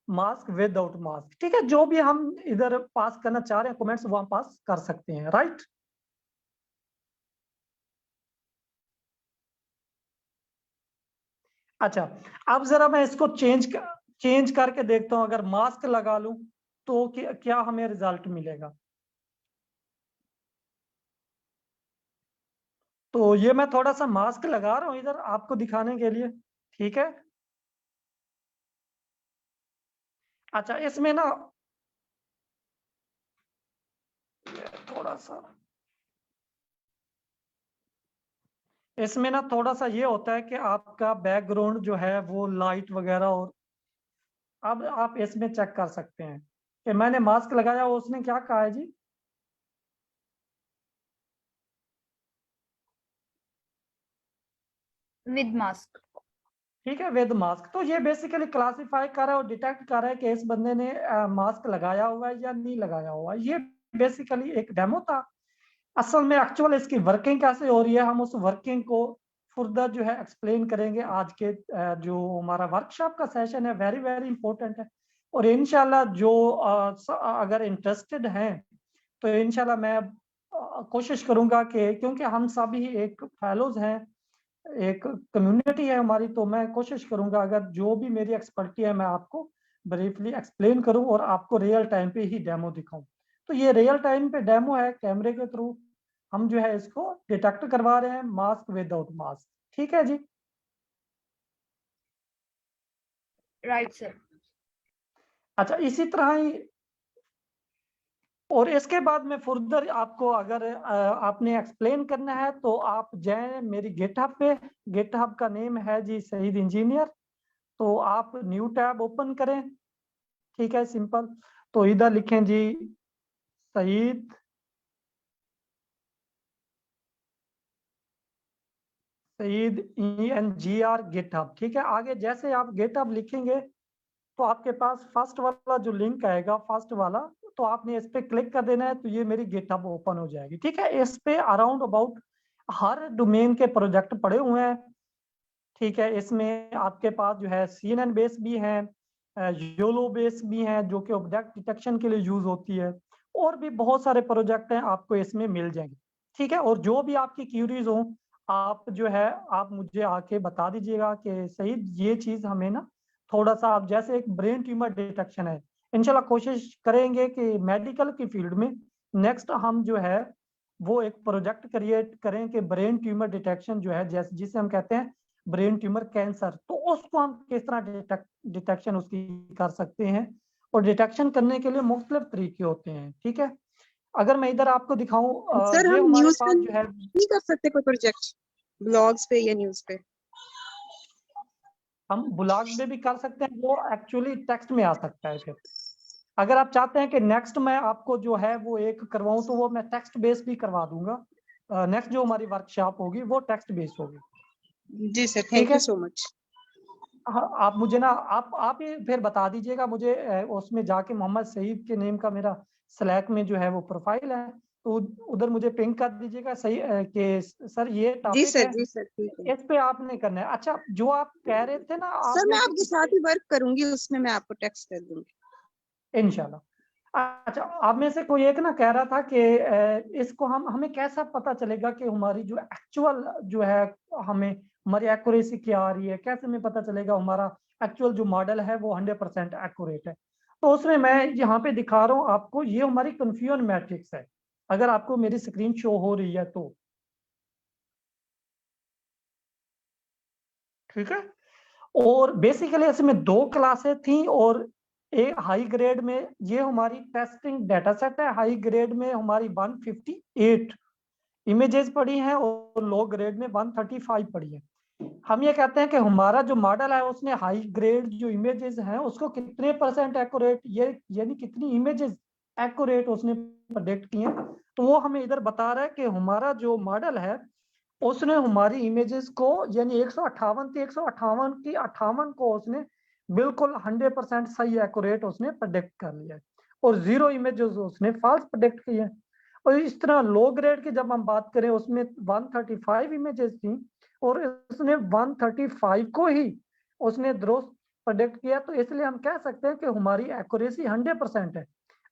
मास्क विदाउट मास्क, ठीक है। जो भी हम इधर पास करना चाह रहे हैं कमेंट्स वो हम पास कर सकते हैं, राइट। अच्छा, अब जरा मैं इसको चेंज करके देखता हूं, अगर मास्क लगा लूं तो क्या हमें रिजल्ट मिलेगा। तो ये मैं थोड़ा सा मास्क लगा रहा हूं इधर आपको दिखाने के लिए, ठीक है। अच्छा इसमें ना थोड़ा सा ये होता है कि आपका बैकग्राउंड जो है वो लाइट वगैरह, और अब आप इसमें चेक कर सकते हैं कि मैंने मास्क लगाया, उसने क्या कहा है जी, विद मास्क, ठीक है, विद मास्क। तो ये बेसिकली क्लासिफाई कर रहा है और डिटेक्ट कर रहा है कि इस बंदे ने मास्क लगाया हुआ है या नहीं लगाया हुआ है। ये बेसिकली एक डेमो था। असल में एक्चुअल इसकी वर्किंग कैसे हो रही है, हम उस वर्किंग को फर्दर जो है एक्सप्लेन करेंगे। आज के जो हमारा वर्कशॉप का सेशन है वेरी वेरी इंपॉर्टेंट है, और इंशाल्लाह जो अगर इंटरेस्टेड हैं तो इंशाल्लाह मैं कोशिश करूंगा कि, क्योंकि हम सभी एक फेलोज हैं, एक कम्युनिटी है हमारी, तो मैं कोशिश करूंगा अगर जो भी मेरी एक्सपर्टी है मैं आपको ब्रीफली एक्सप्लेन करूं और आपको रियल टाइम पे ही डेमो दिखाऊं। तो ये रियल टाइम पे डेमो है, कैमरे के थ्रू हम जो है इसको डिटेक्ट करवा रहे हैं मास्क विदाउट मास्क, ठीक है जी। Right sir. अच्छा इसी तरह ही, और इसके बाद में फर्दर आपको अगर आपने एक्सप्लेन करना है तो आप जाएं मेरी गिटहब पे, गिटहब का नेम है जी सईद इंजीनियर। तो आप न्यू टैब ओपन करें, ठीक है, सिंपल। तो इधर लिखें जी सईद ENGR गिटहब, ठीक है। आगे जैसे आप गिटहब लिखेंगे तो आपके पास फर्स्ट वाला जो लिंक आएगा, फर्स्ट वाला, तो आपने इस पे क्लिक कर देना है तो ये मेरी गिटहब ओपन हो जाएगी, ठीक है। इस पे अराउंड अबाउट हर डोमेन के प्रोजेक्ट पड़े हुए हैं, ठीक है। इसमें आपके पास जो है CNN बेस भी है, योलो बेस भी है जो कि ऑब्जेक्ट डिटेक्शन के लिए यूज होती है, और भी बहुत सारे प्रोजेक्ट हैं आपको इसमें मिल जाएंगे, ठीक है। और जो भी आपकी क्यूरीज हो आप जो है आप मुझे आके बता दीजिएगा कि सही ये चीज हमें ना थोड़ा सा, आप जैसे एक ब्रेन ट्यूमर डिटेक्शन है, इंशाल्लाह कोशिश करेंगे कि मेडिकल की फील्ड में नेक्स्ट हम जो है वो एक प्रोजेक्ट क्रिएट करें कि ब्रेन ट्यूमर डिटेक्शन जो है जैसे जिसे हम कहते हैं ब्रेन ट्यूमर कैंसर, तो उसको हम किस तरह डिटेक्शन उसकी कर सकते हैं, और डिटेक्शन करने के लिए मुख्तलिफ तरीके होते हैं, ठीक है। अगर मैं इधर आपको दिखाऊं, सर ये हम हमारे न्यूज पास पे जो है नहीं कर सकते कोई प्रोजेक्ट ब्लॉग्स पे या न्यूज पे? हम ब्लॉग में भी कर सकते हैं, वो एक्चुअली टेक्स्ट में आ सकता है। फिर अगर आप चाहते हैं कि नेक्स्ट मैं आपको जो है वो एक करवाऊं तो वो मैं टेक्स्ट बेस भी करवा दूंगा। नेक्स्ट जो हमारी वर्कशॉप होगी वो टेक्स्ट बेस होगी, जी सर, ठीक थैंक यू है। So much. हाँ, आप मुझे ना आप ही फिर बता दीजिएगा मुझे, उसमें जाके मोहम्मद सईद के नेम का मेरा स्लैक में जो है वो प्रोफाइल है, तो उधर मुझे पिंग कर दीजिएगा सही कि सर ये जी टॉपिक सर, है, जी सर, ठीक है इस पे आपने करना है। अच्छा, जो आप कह रहे थे ना, सर, आपने मैं आपके साथ ही वर्क करूंगी, उसमें मैं आपको टेक्स्ट कर दूंगी। इंशाल्लाह। अच्छा, आप में से कोई एक ना कह रहा था कि इसको हमें कैसा पता चलेगा कि हमारी जो एक्चुअल जो है, हमें हमारी एक्यूरेसी क्या आ रही है, कैसे हमें पता चलेगा हमारा एक्चुअल जो मॉडल है वो 100% एक्यूरेट है। तो उसमें मैं यहाँ पे दिखा रहा हूँ आपको, ये हमारी कन्फ्यूजन मैट्रिक्स है, अगर आपको मेरी स्क्रीन शो हो रही है तो। ठीक है, और बेसिकली इसमें दो क्लासें थी, और एक हाई ग्रेड में ये हमारी टेस्टिंग डेटा सेट है, हाई ग्रेड में हमारी 158 इमेजेस पड़ी हैं और लो ग्रेड में 135 पड़ी है। हम ये कहते हैं कि हमारा जो मॉडल है उसने हाई ग्रेड जो इमेजेस हैं उसको कितने % एक्यूरेट, ये यानी कितनी इमेजेस एक्यूरेट उसने प्रेडिक्ट की हैं, तो वो हमें इधर बता रहा है कि हमारा जो मॉडल है उसने हमारी इमेजेस को यानी 158 थी, 158 की 58 को उसने बिल्कुल 100% सही एक्यूरेट उसने प्रेडिक्ट कर लिया है, और 0 इमेजेस उसने फॉल्स प्रेडिक्ट की है। और इस तरह लो ग्रेड की जब हम बात करें उसमें 135 इमेजेस थी और उसने 135 को ही उसने दुरुस्त प्रेडिक्ट किया, तो इसलिए हम कह सकते हैं कि हमारी एक्यूरेसी 100% है।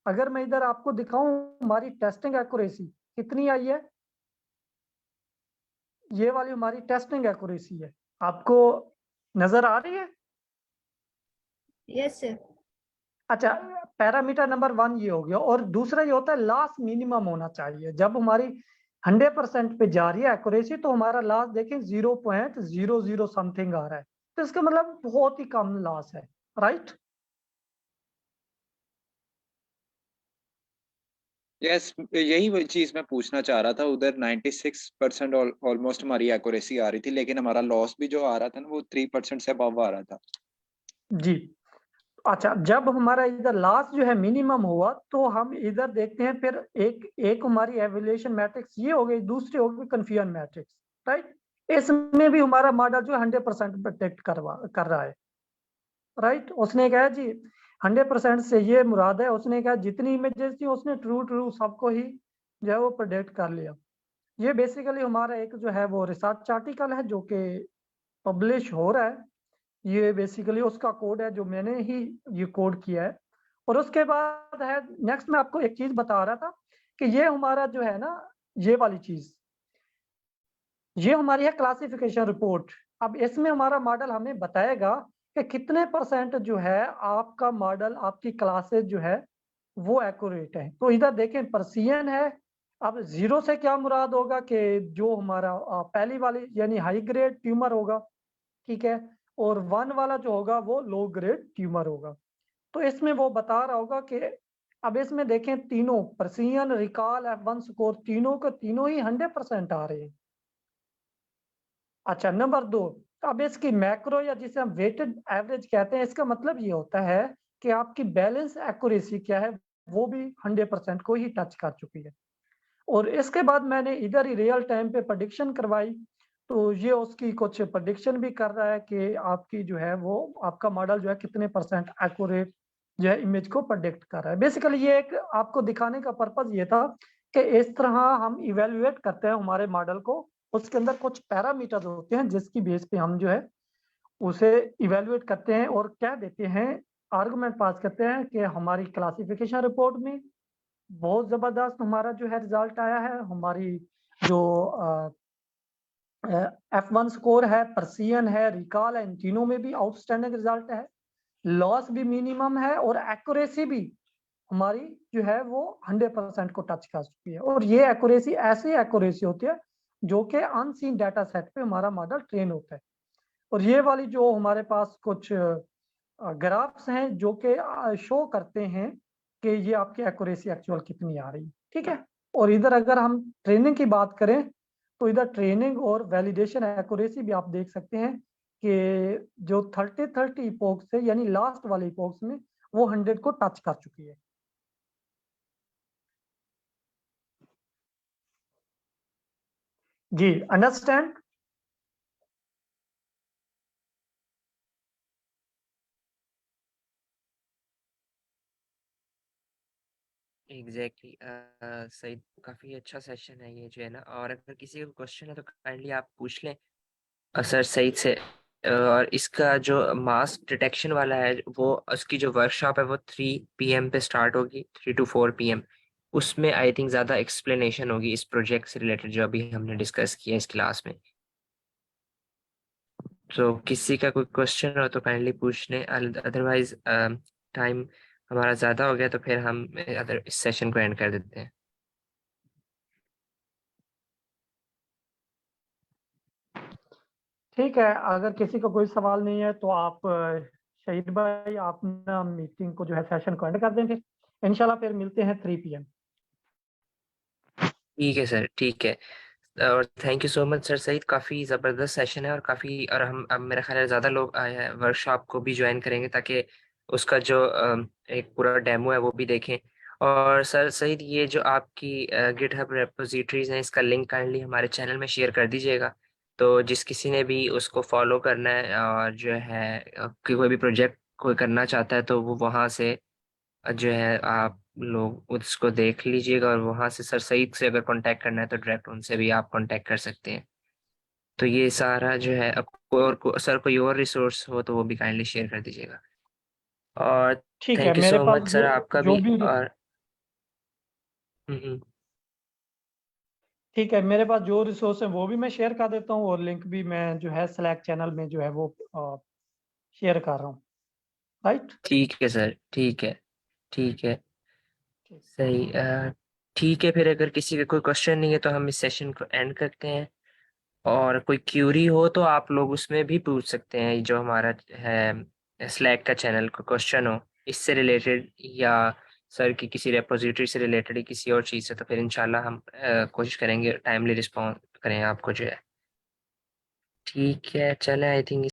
अगर मैं इधर आपको दिखाऊं हमारी टेस्टिंग एक्यूरेसी कितनी आई है, ये वाली हमारी टेस्टिंग एक्यूरेसी है, आपको नजर आ रही है? Yes sir. अच्छा, पैरामीटर नंबर 1 ये हो गया, और दूसरा ये होता है लॉस मिनिमम होना चाहिए। जब हमारी 100% पे जा रही है एक्यूरेसी तो हमारा लॉस देखें 0.00 समथिंग आ रहा है, तो इसका मतलब बहुत ही कम लॉस है, राइट? यस, यही वो चीज मैं पूछना चाह रहा था। उधर 96% ऑलमोस्ट हमारी एक्यूरेसी आ रही थी, लेकिन हमारा लॉस भी जो आ रहा था ना वो 3% से अबव आ रहा था। जी। अच्छा, जब हमारा इधर लॉस जो है मिनिमम हुआ तो हम इधर देखते हैं, फिर एक एक हमारी एवल्यूएशन मैट्रिक्स ये हो गई, दूसरी हो गई कन्फ्यूजन मैट्रिक्स, राइट? इसमें भी हमारा मॉडल जो 100% प्रोटेक्ट कर रहा है, राइट? उसने कहा जी 100% से ये मुराद है, उसने कहा जितनी इमेजेस थी उसने ट्रू ट्रू सबको ही जो है वो प्रोडिक्ट कर लिया। ये बेसिकली हमारा एक जो है वो रिसर्च आर्टिकल है जो कि पब्लिश हो रहा है, ये बेसिकली उसका कोड है जो मैंने ही ये कोड किया है। और उसके बाद है नेक्स्ट, मैं आपको एक चीज बता रहा था कि ये हमारा जो है ना, ये वाली चीज, ये हमारी है क्लासिफिकेशन रिपोर्ट। अब इसमें हमारा मॉडल हमें बताएगा कि कितने % जो है आपका मॉडल, आपकी क्लासेस जो है वो एक्यूरेट है। तो इधर देखें पर्सियन है। अब 0 से क्या मुराद होगा कि जो हमारा पहली वाली यानी हाई ग्रेड ट्यूमर होगा, ठीक है, और 1 वाला जो होगा वो लो ग्रेड ट्यूमर होगा। तो इसमें वो बता रहा होगा कि अब इसमें देखें तीनों पर्सियन, रिकॉल, F1 स्कोर, तीनों के तीनों ही 100% आ रहे हैं। अच्छा, नंबर 2, अब इसकी मैक्रो या जिसे हम वेटेड एवरेज कहते हैं, इसका मतलब ये होता है कि आपकी बैलेंस एक्यूरेसी क्या है, वो भी 100% को ही टच कर चुकी है। और इसके बाद मैंने इधर ही रियल टाइम पे प्रेडिक्शन करवाई, तो ये उसकी कुछ प्रेडिक्शन भी कर रहा है कि आपकी जो है वो आपका मॉडल जो है कितने % एक्यूरेट जो है इमेज को प्रेडिक्ट कर रहा है। बेसिकली ये एक आपको दिखाने का पर्पज ये था कि इस तरह हम इवेल्युएट करते हैं हमारे मॉडल को, उसके अंदर कुछ पैरामीटर होते हैं जिसकी बेस पे हम जो है उसे इवेल्युएट करते हैं और कह देते हैं, आर्गुमेंट पास करते हैं कि हमारी क्लासिफिकेशन रिपोर्ट में बहुत जबरदस्त हमारा जो है रिजल्ट आया है, हमारी जो F1 स्कोर है, पर्सियन है, रिकॉल है, इन तीनों में भी आउटस्टैंडिंग रिजल्ट है, लॉस भी मिनिमम है, और एक्यूरेसी भी हमारी जो है वो 100% को टच कर चुकी है। और ये एक्यूरेसी ऐसी एक्यूरेसी होती है जो कि अनसीन डाटा सेट पे हमारा मॉडल ट्रेन होता है। और ये वाली जो हमारे पास कुछ ग्राफ्स हैं जो कि शो करते हैं कि ये आपकी एक्यूरेसी एक्चुअल कितनी आ रही है, ठीक है। और इधर अगर हम ट्रेनिंग की बात करें तो इधर ट्रेनिंग और वैलिडेशन एक्यूरेसी भी आप देख सकते हैं कि जो 30 इपोक्स है यानी लास्ट वाले इपोक्स में वो 100 को टच कर चुकी है। जी, अंडरस्टैंड? एग्जैक्टली सही, काफी अच्छा सेशन है ये जो है ना। और अगर किसी को क्वेश्चन है तो काइंडली आप पूछ लें सर सईद से। और इसका जो मास्क डिटेक्शन वाला है, वो उसकी जो वर्कशॉप है वो 3 PM पे स्टार्ट होगी, 3 to 4 PM। उसमें आई थिंक ज़्यादा एक्सप्लेनेशन होगी इस प्रोजेक्ट से रिलेटेड जो अभी हमने डिस्कस किया इस क्लास में। तो किसी का कोई क्वेश्चन हो तो काइंडली पूछ लें, अदरवाइज टाइम हमारा ज़्यादा हो गया तो फिर हम अदर इस सेशन को एंड कर देते हैं। ठीक है, अगर किसी को कोई सवाल नहीं है तो आप शहीद भाई आप ना मीटिंग को जो है सेशन को एंड कर दें, फिर इंशाल्लाह फिर मिलते हैं 3 PM। ठीक है सर, ठीक है। और thank you so much sir Saeed, काफ़ी ज़बरदस्त सेशन है। और काफ़ी, और हम अब मेरा ख्याल है ज़्यादा लोग आए हैं वर्कशॉप को भी ज्वाइन करेंगे ताकि उसका जो एक पूरा डेमो है वो भी देखें। और सर सईद, ये जो आपकी गिटहब रेपोजिटरीज हैं, इसका लिंक काइंडली हमारे चैनल में शेयर कर दीजिएगा। तो जिस किसी ने भी उसको फॉलो करना है और जो है कोई भी प्रोजेक्ट कोई करना चाहता है तो वो वहाँ से जो है आप लोग उसको देख लीजिएगा। और वहाँ से सर सईद से अगर कांटेक्ट करना है तो डायरेक्ट उनसे भी आप कांटेक्ट कर सकते हैं। तो ये सारा जो है, अब कोई और सर कोई और रिसोर्स हो तो वो भी काइंडली शेयर कर दीजिएगा। और ठीक है, थैंक यू मेरे सो पास मच सर जो आपका जो भी। भी और हम्म, ठीक है, मेरे पास जो रिसोर्स है वो भी मैं शेयर कर देता हूँ, और लिंक भी मैं जो है स्लैक चैनल में जो है वो शेयर कर रहा हूँ। राइट। ठीक है सर, ठीक है, ठीक है, ठीक। सही। ठीक है, फिर अगर किसी का कोई क्वेश्चन नहीं है तो हम इस सेशन को एंड करते हैं। और कोई क्यूरी हो तो आप लोग उसमें भी पूछ सकते हैं, जो हमारा है स्लैक का चैनल, को क्वेश्चन हो इससे रिलेटेड या सर की किसी रेपोजिटरी से रिलेटेड किसी और चीज़ से, तो फिर इंशाल्लाह हम कोशिश करेंगे टाइमली रिस्पॉन्ड करें आपको जो है। ठीक है, चलें, आई थिंक